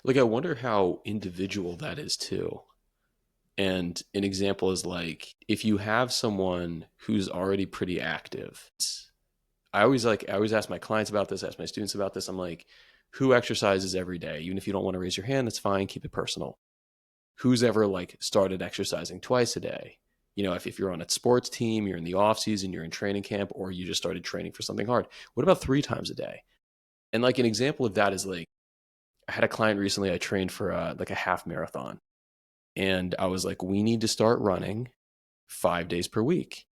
S1: Like I wonder how individual that is too. And an example is like if you have someone who's already pretty active. I always ask my clients about this, ask my students about this. I'm like, who exercises every day? Even if you don't want to raise your hand, that's fine, keep it personal. Who's ever like started exercising twice a day? If you're on a sports team, you're in the off season, you're in training camp, or you just started training for something hard. What about 3 times a day? And like an example of that is like I had a client recently. I trained for like a half marathon, and I was like, we need to start running 5 days per week.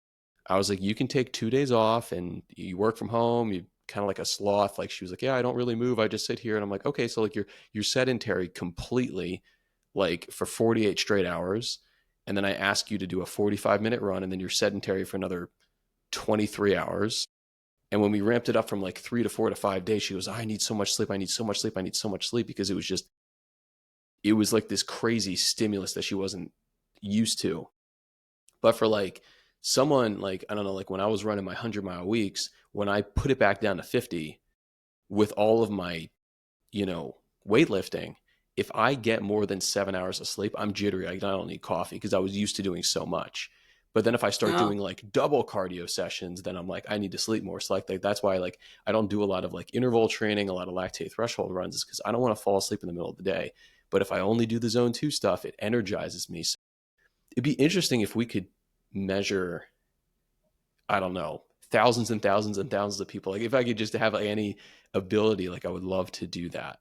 S1: I was like, you can take 2 days off, and you work from home. You kind of like a sloth. Like she was like, yeah, I don't really move. I just sit here. And I'm like, okay, so like you're sedentary completely, like for 48 straight hours. And then I ask you to do a 45-minute run, and then you're sedentary for another 23 hours. And when we ramped it up from like 3 to 4 to 5 days, she goes, I need so much sleep. I need so much sleep. I need so much sleep, because it was like this crazy stimulus that she wasn't used to. But for like someone like, I don't know, like when I was running my 100-mile weeks, when I put it back down to 50 with all of my, you know, weightlifting, if I get more than 7 hours of sleep, I'm jittery. I don't need coffee because I was used to doing so much. But then if I start
S2: Oh.
S1: doing like double cardio sessions, then I'm like, I need to sleep more. So like that's why like I don't do a lot of like interval training, a lot of lactate threshold runs, is because I don't want to fall asleep in the middle of the day. But if I only do the zone 2 stuff, it energizes me. So it'd be interesting if we could measure, I don't know, thousands and thousands and thousands of people. Like if I could just have like any ability, like I would love to do that.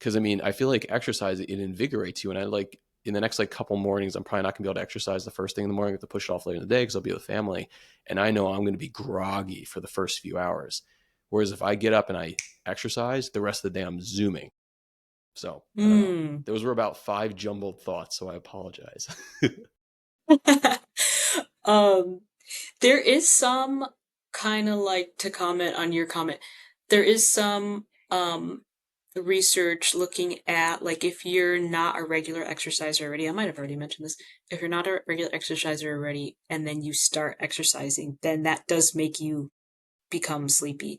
S1: Cause I mean, I feel like exercise, it invigorates you. And I like in the next like couple mornings, I'm probably not gonna be able to exercise the first thing in the morning. I have to push it off later in the day because I'll be with family. And I know I'm gonna be groggy for the first few hours. Whereas if I get up and I exercise, the rest of the day I'm zooming. So I don't know.
S2: Hmm.
S1: Those were about 5 jumbled thoughts, so I apologize.
S2: um, there is some kind of like to comment on your comment. There is some research looking at like if you're not a regular exerciser already, I might have already mentioned this. If you're not a regular exerciser already and then you start exercising, then that does make you become sleepy.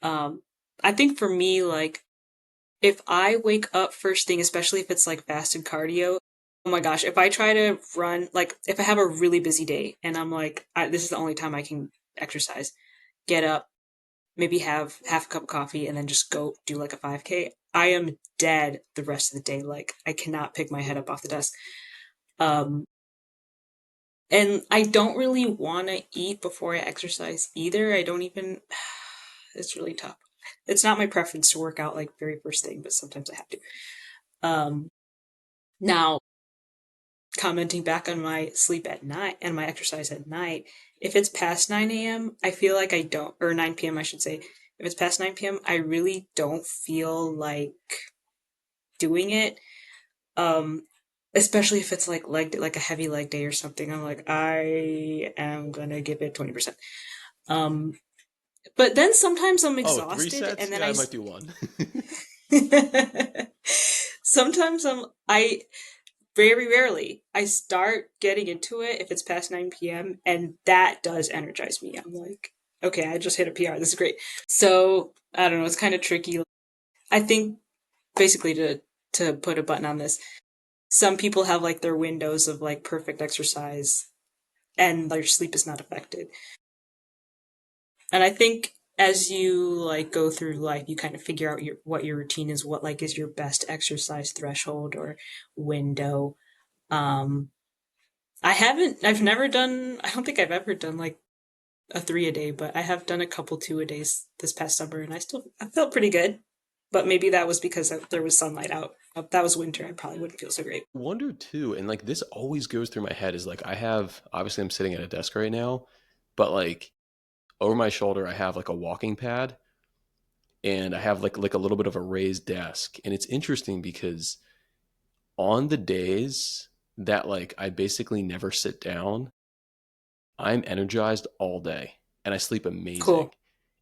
S2: Um, I think for me, like if I wake up first thing, especially if it's like fasted cardio, oh my gosh, if I try to run, like if I have a really busy day and I'm like, this is the only time I can exercise, get up, maybe have half a cup of coffee and then just go do like a 5K, I am dead the rest of the day. Like I cannot pick my head up off the desk. Um, and I don't really want to eat before I exercise either. I don't even, it's really tough. It's not my preference to work out like very first thing, but sometimes I have to. Um, Now, commenting back on my sleep at night and my exercise at night, if it's past 9 a.m., I feel like I don't, or 9 p.m., I should say. If it's past 9 p.m., I really don't feel like doing it. Um, Especially if it's like like a heavy leg day or something. I'm like, I am gonna give it 20%. Um, but then sometimes I'm
S1: Oh, three
S2: exhausted
S1: sets?
S2: and then
S1: Yeah, I might do one.
S2: sometimes I very rarely I start getting into it if it's past 9 p.m. and that does energize me. I'm like, okay, I just hit a PR. This is great. So I don't know. It's kind of tricky. I think basically to put a button on this, some people have like their windows of like perfect exercise and their sleep is not affected. And I think as you like go through life, you kind of figure out what your routine is, what like is your best exercise threshold or window. Um, I've never done, I don't think I've ever done like a 3 a day, but I have done a couple 2 a days this past summer and I felt pretty good. But maybe that was because there was sunlight out. If that was winter, I probably wouldn't feel so great.
S1: Wonder too, and like this always goes through my head is like I have, obviously I'm sitting at a desk right now, but like over my shoulder I have like a walking pad, and I have like a little bit of a raised desk. And it's interesting because on the days that like I basically never sit down, I'm energized all day and I sleep amazing.
S2: Cool.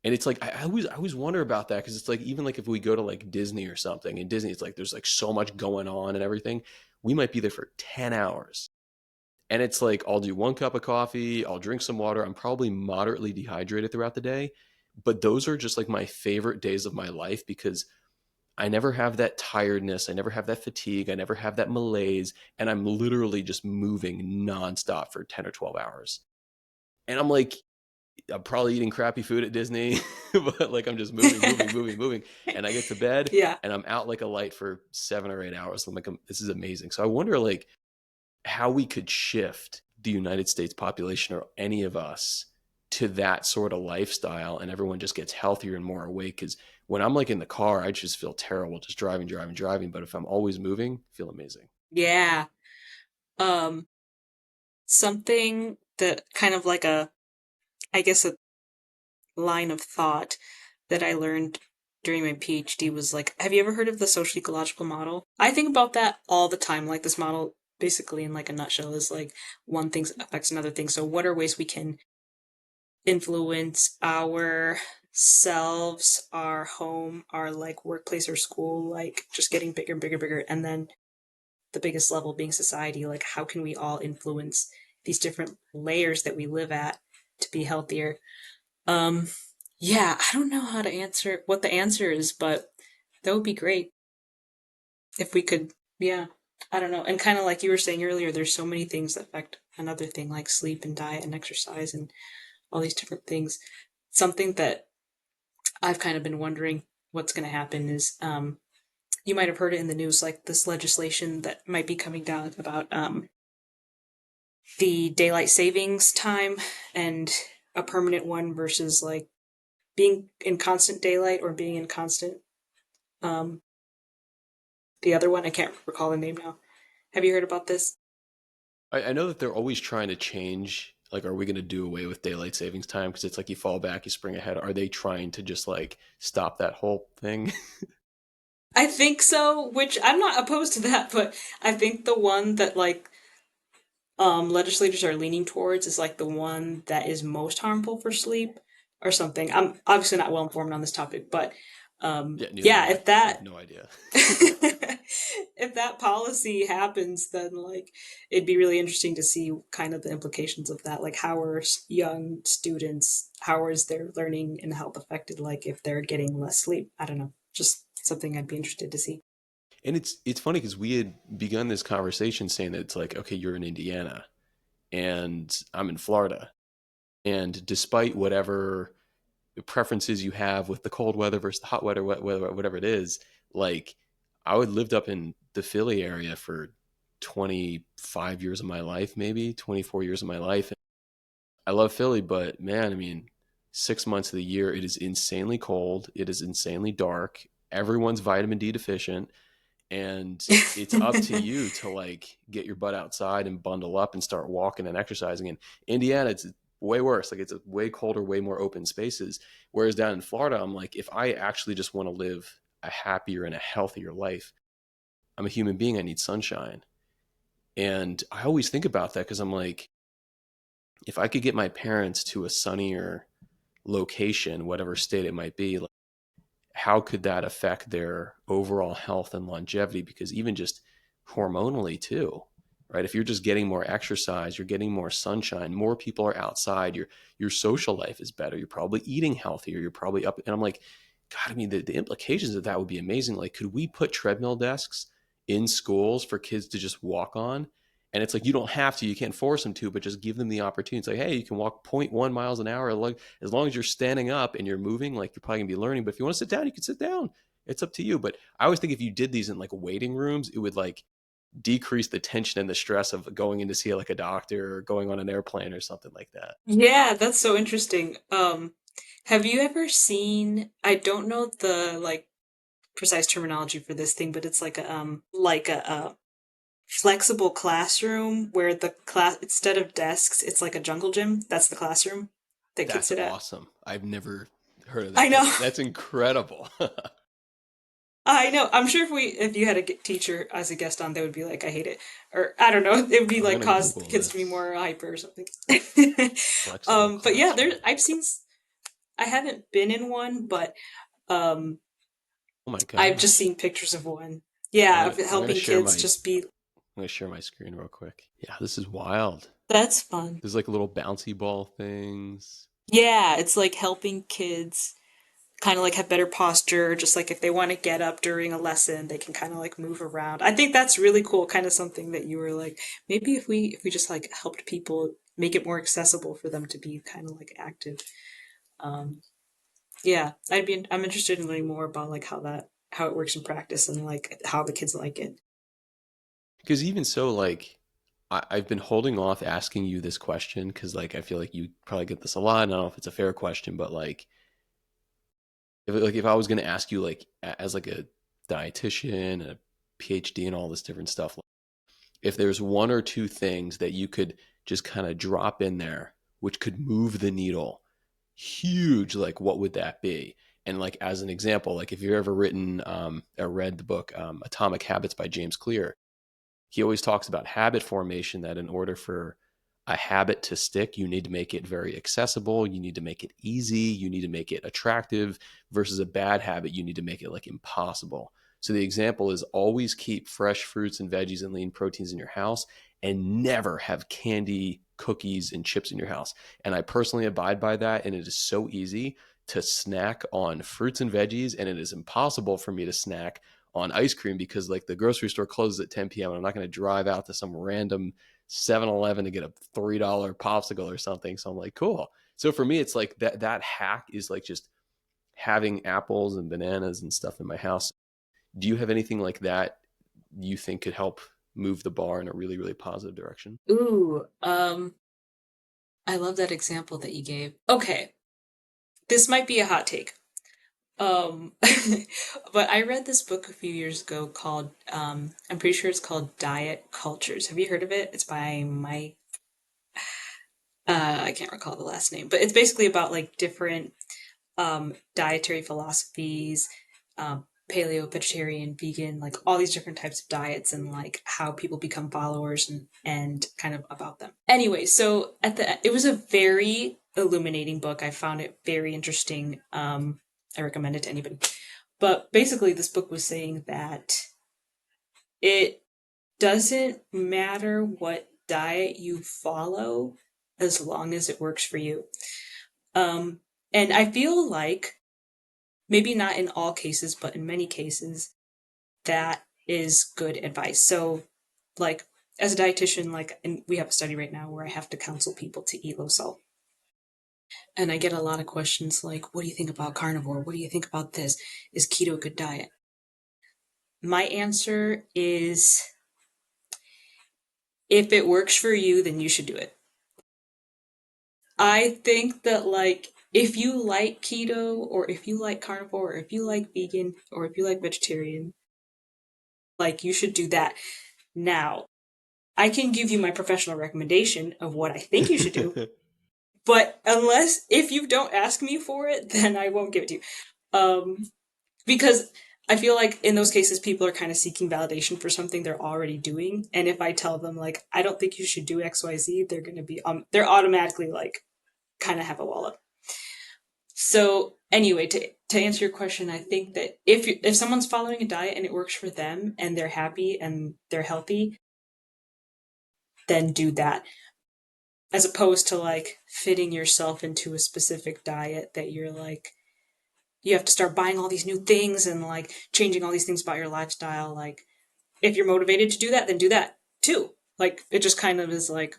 S1: And it's like I always wonder about that, because it's like even like if we go to like Disney or something, and Disney it's like there's like so much going on and everything, we might be there for 10 hours. And it's like I'll do 1 cup of coffee, I'll drink some water, I'm probably moderately dehydrated throughout the day, but those are just like my favorite days of my life, because I never have that tiredness, I never have that fatigue, I never have that malaise, and I'm literally just moving nonstop for 10 or 12 hours. And I'm like, I'm probably eating crappy food at Disney, but like I'm just moving, moving, moving, moving. And I get to bed
S2: Yeah.
S1: and I'm out like a light for 7 or 8 hours. I'm like, this is amazing. So I wonder like how we could shift the United States population, or any of us, to that sort of lifestyle, and everyone just gets healthier and more awake. Because when I'm like in the car, I just feel terrible just driving, driving, driving. But if I'm always moving, I feel amazing.
S2: Yeah. Um, Something that kind of like I guess a line of thought. that I learned during my PhD was like, have you ever heard of the social ecological model? I think about that all the time. Like this model, basically in like a nutshell, is like one thing affects another thing. So what are ways we can influence our selves, our home, our like workplace or school, like just getting bigger and bigger, bigger, and then the biggest level being society. Like how can we all influence these different layers that we live at to be healthier? Um, yeah, I don't know how to answer what the answer is, but that would be great if we could. Yeah, I don't know. And kind of like you were saying earlier, there's so many things that affect another thing, like sleep and diet and exercise and all these different things. Something that I've kind of been wondering what's going to happen is you might have heard it in the news, like this legislation that might be coming down about the daylight savings time and a permanent one versus like being in constant daylight or being in constant um, the other one. I can't recall the name now. Have you heard about this?
S1: I know that they're always trying to change. Like, are we going to do away with daylight savings time? Because it's like you fall back, you spring ahead. Are they trying to just like stop that whole thing?
S2: I think so, which I'm not opposed to that, but I think the one that like legislators are leaning towards is like the one that is most harmful for sleep or something. I'm obviously not well informed on this topic, but
S1: Yeah, neither am
S2: yeah,
S1: I.
S2: if
S1: I have
S2: that
S1: no idea.
S2: if that policy happens, then like it'd be really interesting to see kind of the implications of that. Like how are young students, how is their learning and health affected? Like if they're getting less sleep, I don't know. Just something I'd be interested to see.
S1: And it's funny because we had begun this conversation saying that it's like, okay, you're in Indiana and I'm in Florida. And despite whatever preferences you have with the cold weather versus the hot weather, whatever it is, like I would lived up in the Philly area for 25 years of my life, maybe 24 years of my life. I love Philly, but man, I mean, 6 months of the year, it is insanely cold. It is insanely dark. Everyone's vitamin D deficient. And it's up to you to like get your butt outside and bundle up and start walking and exercising. In Indiana, it's way worse. Like it's a way colder, way more open spaces. Whereas down in Florida, I'm like, if I actually just want to live a happier and a healthier life, I'm a human being. I need sunshine. And I always think about that because I'm like, if I could get my parents to a sunnier location, whatever state it might be, like, how could that affect their overall health and longevity? Because even just hormonally too, right? If you're just getting more exercise, you're getting more sunshine, more people are outside, your social life is better, you're probably eating healthier, you're probably up. And I'm like, God, I mean, the implications of that would be amazing. Like, could we put treadmill desks in schools for kids to just walk on? And it's like, you don't have to, you can't force them to, but just give them the opportunity. It's like, hey, you can walk 0.1 miles an hour. Like, as long as you're standing up and you're moving, like you're probably gonna be learning. But if you want to sit down, you can sit down. It's up to you. But I always think if you did these in like waiting rooms, it would like decrease the tension and the stress of going in to see like a doctor or going on an airplane or something like that.
S2: Yeah, that's so interesting. Have you ever seen, I don't know the like precise terminology for this thing, but it's like a flexible classroom where the class instead of desks, it's like a jungle gym. That's the classroom that kids
S1: That's
S2: sit at.
S1: awesome. I've never heard of
S2: I
S1: that.
S2: know.
S1: That's incredible.
S2: I know. I'm sure if you had a teacher as a guest on, they would be like, "I hate it," or I don't know. It would be
S1: I'm
S2: like
S1: gonna
S2: cause
S1: Google
S2: kids to be
S1: this.
S2: more hyper or something.
S1: Flexible
S2: But yeah,
S1: classroom.
S2: I haven't been in one, but um,
S1: Oh my
S2: I've just
S1: gosh.
S2: seen pictures of one. Yeah, of
S1: I'm gonna
S2: helping
S1: share
S2: kids
S1: my
S2: just be.
S1: screen real quick. Yeah, this is wild.
S2: That's fun.
S1: There's like little bouncy ball things.
S2: Yeah, it's like helping kids kind of like have better posture, just like if they want to get up during a lesson, they can kind of like move around. I think that's really cool, kind of something that you were like, maybe if we just like helped people make it more accessible for them to be kind of like active. Um, yeah, I'm interested in learning more about like how it works in practice and like how the kids like it.
S1: Because even so, like I've been holding off asking you this question because like I feel like you probably get this a lot. And I don't know if it's a fair question, but like if I was gonna ask you like as like a dietitian, a PhD, and all this different stuff, like, if there's one or two things that you could just kind of drop in there, which could move the needle huge, like what would that be? And like as an example, like if you've ever written or read the book Atomic Habits by James Clear, he always talks about habit formation, that in order for a habit to stick, you need to make it very accessible, you need to make it easy, you need to make it attractive, versus a bad habit, you need to make it like impossible. So the example is always keep fresh fruits and veggies and lean proteins in your house, and never have candy, cookies, and chips in your house. And I personally abide by that, and it is so easy to snack on fruits and veggies, and it is impossible for me to snack on ice cream because like the grocery store closes at 10 p.m. and I'm not going to drive out to some random 7-Eleven to get a $3 popsicle or something. So I'm like, cool. So for me, it's like that hack is like just having apples and bananas and stuff in my house. Do you have anything like that you think could help move the bar in a really, really positive direction?
S2: Ooh, I love that example that you gave. Okay, this might be a hot take. Um, but I read this book a few years ago called, I'm pretty sure it's called Diet Cultures. Have you heard of it? It's by Mike, I can't recall the last name, but it's basically about like different dietary philosophies, paleo, vegetarian, vegan, like all these different types of diets and like how people become followers and kind of about them. Anyway, so it was a very illuminating book. I found it very interesting. I recommend it to anybody. But basically, this book was saying that it doesn't matter what diet you follow as long as it works for you. Um, and I feel like maybe not in all cases, but in many cases, that is good advice. So, like, as a dietitian, like, and we have a study right now where I have to counsel people to eat low salt. And I get a lot of questions like, what do you think about carnivore? What do you think about this? Is keto a good diet? My answer is if it works for you, then you should do it. I think that, like, if you like keto, or if you like carnivore, or if you like vegan, or if you like vegetarian, like, you should do that. Now, I can give you my professional recommendation of what I think you should do, but if you don't ask me for it, then I won't give it to you. Because I feel like in those cases, people are kind of seeking validation for something they're already doing. And if I tell them, like, I don't think you should do XYZ, they're going to be, they're automatically like, kind of have a wall up. So anyway, to answer your question, I think that if someone's following a diet and it works for them and they're happy and they're healthy, then do that. As opposed to like fitting yourself into a specific diet that you're like, you have to start buying all these new things and like changing all these things about your lifestyle. Like, if you're motivated to do that, then do that too. Like, it just kind of is like,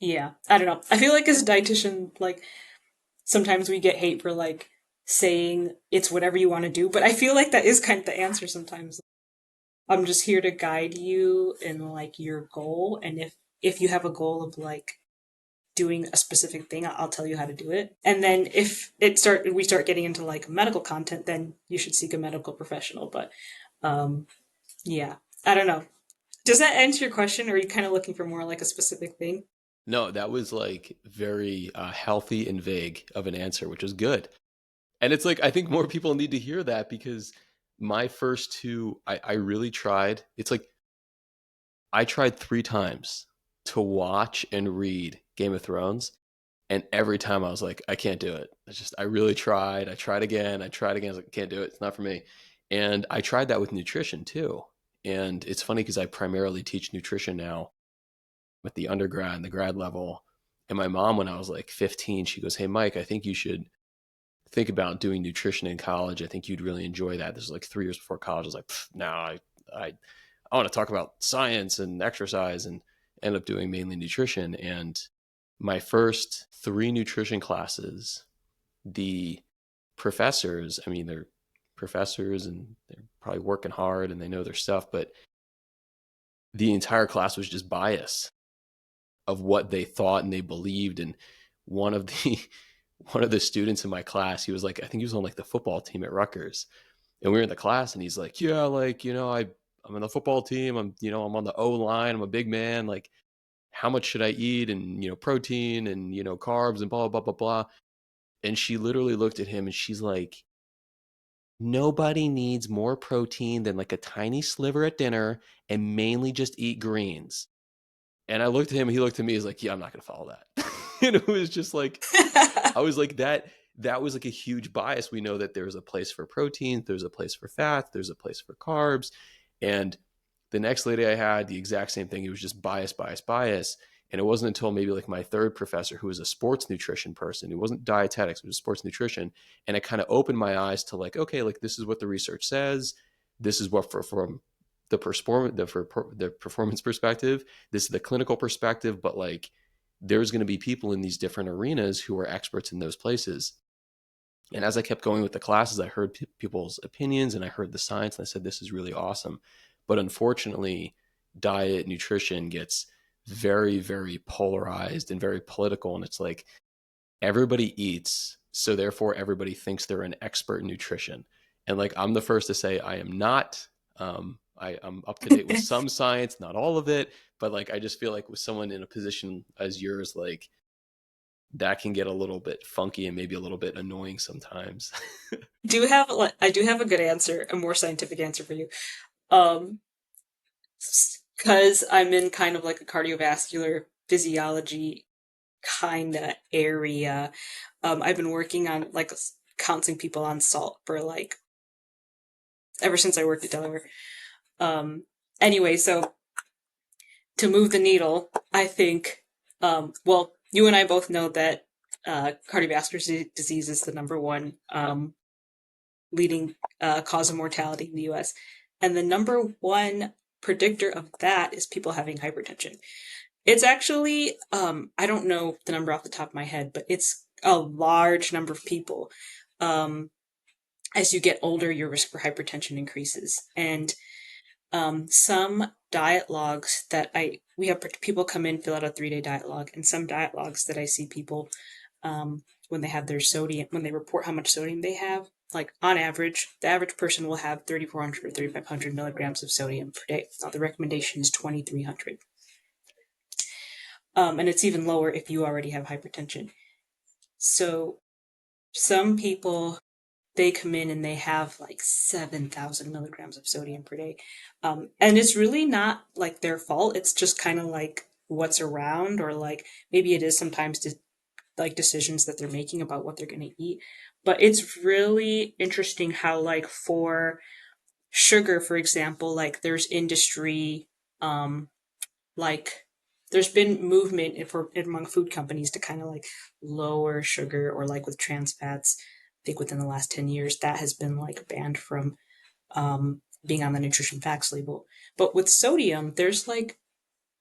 S2: yeah, I don't know. I feel like as a dietitian, like, sometimes we get hate for like saying it's whatever you want to do, but I feel like that is kind of the answer sometimes. I'm just here to guide you in like your goal, and if you have a goal of like doing a specific thing, I'll tell you how to do it. And then if we start getting into like medical content, then you should seek a medical professional. But um, yeah, I don't know. Does that answer your question, or are you kind of looking for more like a specific thing?
S1: No, that was like very healthy and vague of an answer, which is good. And it's like, I think more people need to hear that because my first two, I really tried. It's like, I tried 3 times to watch and read Game of Thrones. And every time I was like, I can't do it. I really tried. I tried again. I tried again. I was like, I can't do it. It's not for me. And I tried that with nutrition too. And it's funny because I primarily teach nutrition now at the undergrad and the grad level. And my mom, when I was like 15, she goes, "Hey, Mike, I think you should think about doing nutrition in college. I think you'd really enjoy that." This was like 3 years before college. I was like, no, I, I want to talk about science and exercise, and end up doing mainly nutrition. And my first 3 nutrition classes, the professors, I mean, they're professors and they're probably working hard and they know their stuff, but the entire class was just bias of what they thought and they believed. And one of the one of the students in my class, he was like, I think he was on like the football team at Rutgers, and we were in the class, and he's like, yeah, like, I'm on the football team. I'm on the O line. I'm a big man. Like, how much should I eat? And, protein and, carbs and blah, blah, blah, blah. And she literally looked at him and she's like, nobody needs more protein than like a tiny sliver at dinner and mainly just eat greens. And I looked at him, he looked at me, he's like, yeah, I'm not gonna follow that. And it was just like, I was like, that was like a huge bias. We know that there's a place for protein, there's a place for fat, there's a place for carbs. And the next lady I had, the exact same thing. It was just bias, bias, bias. And it wasn't until maybe like my third professor, who was a sports nutrition person, it wasn't dietetics, it was sports nutrition. And it kind of opened my eyes to like, okay, like this is what the research says. This is what from the performance perspective, this is the clinical perspective, but like there's going to be people in these different arenas who are experts in those places. And as I kept going with the classes, I heard people's opinions and I heard the science, and I said, this is really awesome. But unfortunately, diet, nutrition gets very, very polarized and very political. And it's like everybody eats, so therefore everybody thinks they're an expert in nutrition. And like I'm the first to say I am not. I'm up to date with some science, not all of it, but like I just feel like with someone in a position as yours, like that can get a little bit funky and maybe a little bit annoying sometimes.
S2: I do have a good answer, a more scientific answer for you. Um, because I'm in kind of like a cardiovascular physiology kind of area. I've been working on like counseling people on salt for like ever since I worked at Delaware. Um, anyway, so to move the needle, I think, well, you and I both know that cardiovascular disease is the number one leading cause of mortality in the US. And the number one predictor of that is people having hypertension. It's actually, I don't know the number off the top of my head, but it's a large number of people. Um, as you get older, your risk for hypertension increases. And some diet logs that we have people come in, fill out a 3-day diet log, and some diet logs that I see people when they have their sodium, when they report how much sodium they have, like on average, the average person will have 3,400 or 3,500 milligrams of sodium per day. Now, the recommendation is 2,300. And it's even lower if you already have hypertension. So some people, they come in and they have like 7,000 milligrams of sodium per day. And it's really not like their fault. It's just kind of like what's around, or like maybe it is sometimes like decisions that they're making about what they're going to eat. But it's really interesting how, like, for sugar, for example, like there's industry, like there's been movement for among food companies to kind of like lower sugar, or like with trans fats. I think within the last 10 years that has been like banned from being on the nutrition facts label. But with sodium, there's like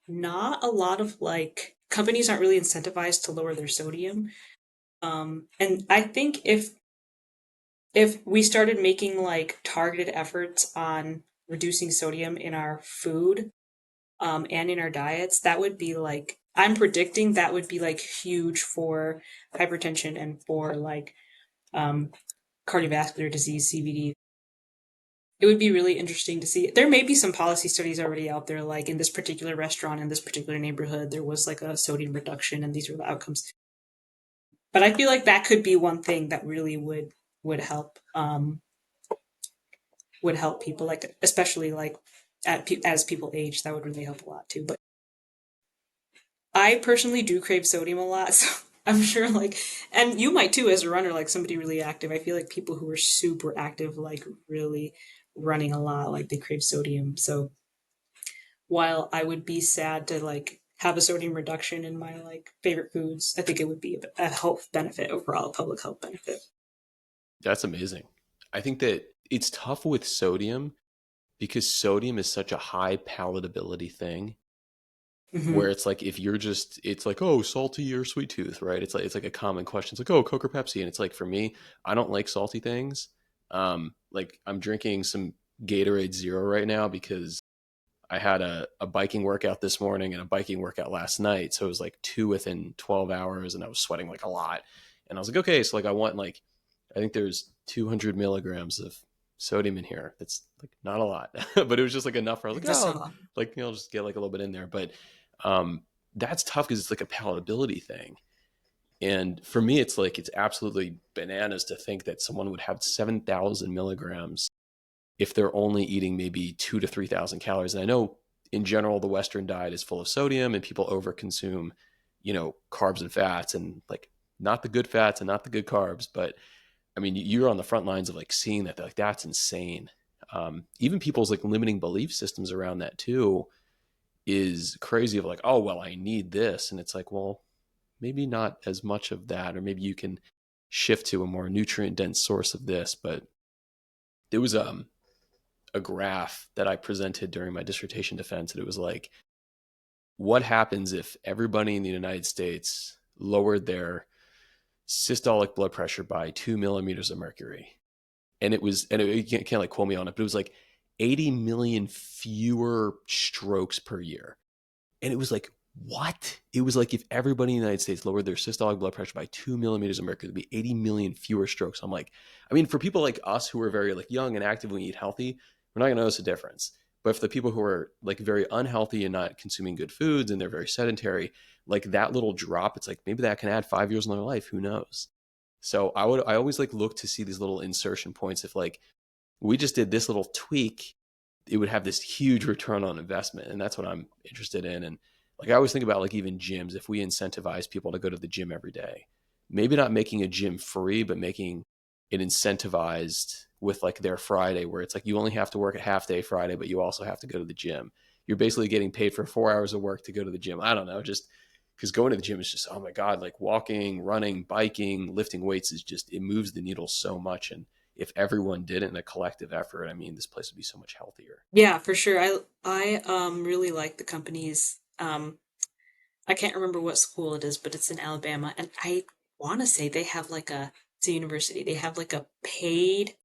S2: not a lot of like companies aren't really incentivized to lower their sodium. And I think if we started making like targeted efforts on reducing sodium in our food, and in our diets, that would be like, I'm predicting that would be like huge for hypertension and for like um, cardiovascular disease, CVD. It would be really interesting to see. There may be some policy studies already out there, like in this particular restaurant, in this particular neighborhood, there was like a sodium reduction, and these were the outcomes. But I feel like that could be one thing that really would help, would help people, like especially like as people age, that would really help a lot too. But I personally do crave sodium a lot, so I'm sure like, and you might too as a runner, like somebody really active. I feel like people who are super active, like really running a lot, like they crave sodium. So while I would be sad to like have a sodium reduction in my like favorite foods, I think it would be a health benefit overall, a public health benefit.
S1: That's amazing. I think that it's tough with sodium because sodium is such a high palatability thing,
S2: Hmm.
S1: where it's like if you're just it's like, oh, salty or sweet tooth, right? It's like a common question. It's like, oh, Coke or Pepsi. And it's like, for me, I don't like salty things. Like I'm drinking some Gatorade Zero right now because I had a biking workout this morning and a biking workout last night. So it was like two within 12 hours and I was sweating like a lot. And I was like, okay, so like I want like, I think there's 200 milligrams of sodium in here. That's like not a lot, but it was just like enough where I was like,
S2: That's not a
S1: oh,
S2: lot.
S1: like, I'll just get like a little bit in there. But um, that's tough because it's like a palatability thing. And for me, it's like, it's absolutely bananas to think that someone would have 7,000 milligrams if they're only eating maybe 2 to 3,000 calories. And I know in general, the Western diet is full of sodium and people overconsume, carbs and fats, and like not the good fats and not the good carbs. But I mean, you're on the front lines of like seeing that, like, that's insane. Even people's like limiting belief systems around that too is crazy, of like, oh, well, I need this. And it's like, well, maybe not as much of that, or maybe you can shift to a more nutrient dense source of this. But there was a graph that I presented during my dissertation defense, and it was like, what happens if everybody in the United States lowered their systolic blood pressure by 2 millimeters of mercury? And it was, and you can't like quote me on it, but it was like 80 million fewer strokes per year. And it was like, what? It was like, if everybody in the United States lowered their systolic blood pressure by 2 millimeters of mercury, there'd be 80 million fewer strokes. I'm like, I mean, for people like us who are very like young and active, we eat healthy, we're not gonna notice a difference. But for the people who are like very unhealthy and not consuming good foods and they're very sedentary, like that little drop, it's like maybe that can add 5 years in their life. Who knows? So I always like look to see these little insertion points. If like we just did this little tweak, it would have this huge return on investment. And that's what I'm interested in. And like, I always think about like even gyms, if we incentivize people to go to the gym every day, maybe not making a gym free, but making it incentivized with like their Friday, where it's like you only have to work a half day Friday, but you also have to go to the gym. You're basically getting paid for 4 hours of work to go to the gym. I don't know, just because going to the gym is just, oh my God, like walking, running, biking, lifting weights is just, it moves the needle so much. And if everyone did it in a collective effort, I mean, this place would be so much healthier.
S2: Yeah, for sure. I really like the company's I can't remember what school it is, but it's in Alabama, and I want to say they have like a it's a university. They have like a paid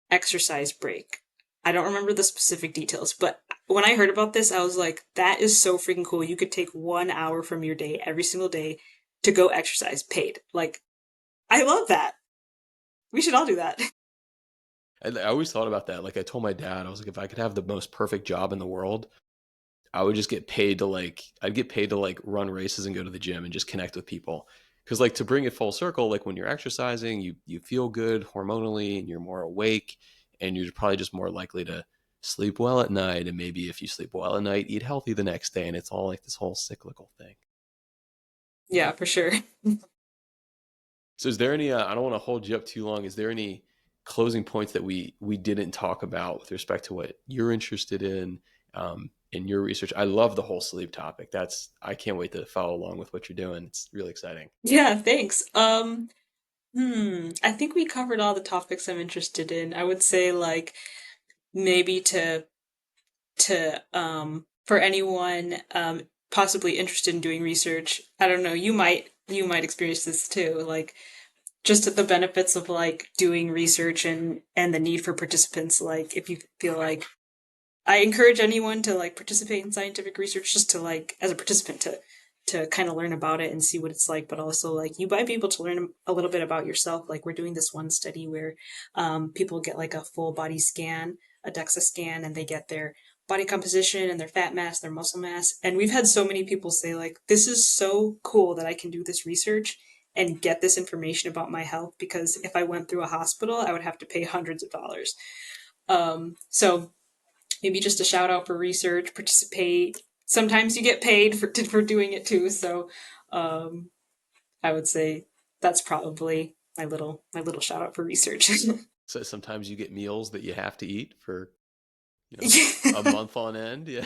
S2: exercise break. I don't remember the specific details, but when I heard about this, I was like, that is so freaking cool. You could take 1 hour from your day every single day to go exercise paid. Like, I love that. We should all do that.
S1: I always thought about that. Like I told my dad, I was like, if I could have the most perfect job in the world, I would just get paid to like, I'd get paid to like run races and go to the gym and just connect with people. Cause like, to bring it full circle, like when you're exercising, you feel good hormonally and you're more awake, and you're probably just more likely to sleep well at night. And maybe if you sleep well at night, eat healthy the next day. And it's all like this whole cyclical thing.
S2: Yeah, for sure.
S1: So is there any, I don't want to hold you up too long. Is there any closing points that we didn't talk about with respect to what you're interested in your research? I love the whole sleep topic. I can't wait to follow along with what you're doing. It's really exciting.
S2: Yeah, thanks. I think we covered all the topics I'm interested in. I would say like maybe to for anyone possibly interested in doing research, I don't know, you might experience this too, like just the benefits of like doing research and the need for participants. Like if you feel like I encourage anyone to like participate in scientific research just to like as a participant to kind of learn about it and see what it's like, but also like you might be able to learn a little bit about yourself. Like we're doing this one study where people get like a full body scan, a DEXA scan, and they get their body composition and their fat mass, their muscle mass. And we've had so many people say like, this is so cool that I can do this research and get this information about my health because if I went through a hospital, I would have to pay hundreds of dollars. So maybe just a shout out for research, participate. Sometimes you get paid for doing it too. So um, I would say that's probably my little shout out for research.
S1: So sometimes you get meals that you have to eat for, a
S2: Yeah.
S1: month on end. Yeah.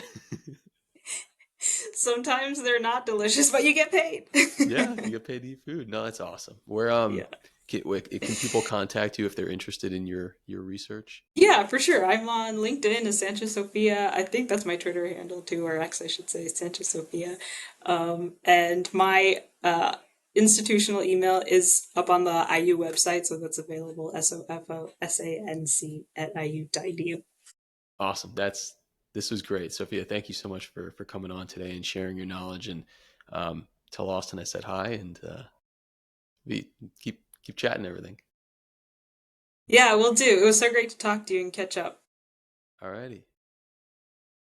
S2: Sometimes they're not delicious, but you get paid.
S1: Yeah. You get paid to eat food. No, that's awesome. Where,
S2: Yeah.
S1: can people contact you if they're interested in your research?
S2: Yeah, for sure. I'm on LinkedIn as Sanchez Sophia. I think that's my Twitter handle too, or X, I should say, Sanchez Sophia. And my institutional email is up on the IU website, so that's available SOFOSANC at IU.edu.
S1: Awesome. This was great. Sophia, thank you so much for coming on today and sharing your knowledge. And tell Austin I said hi, and we keep chatting everything.
S2: Yeah, we'll do. It was so great to talk to you and catch up.
S1: All righty.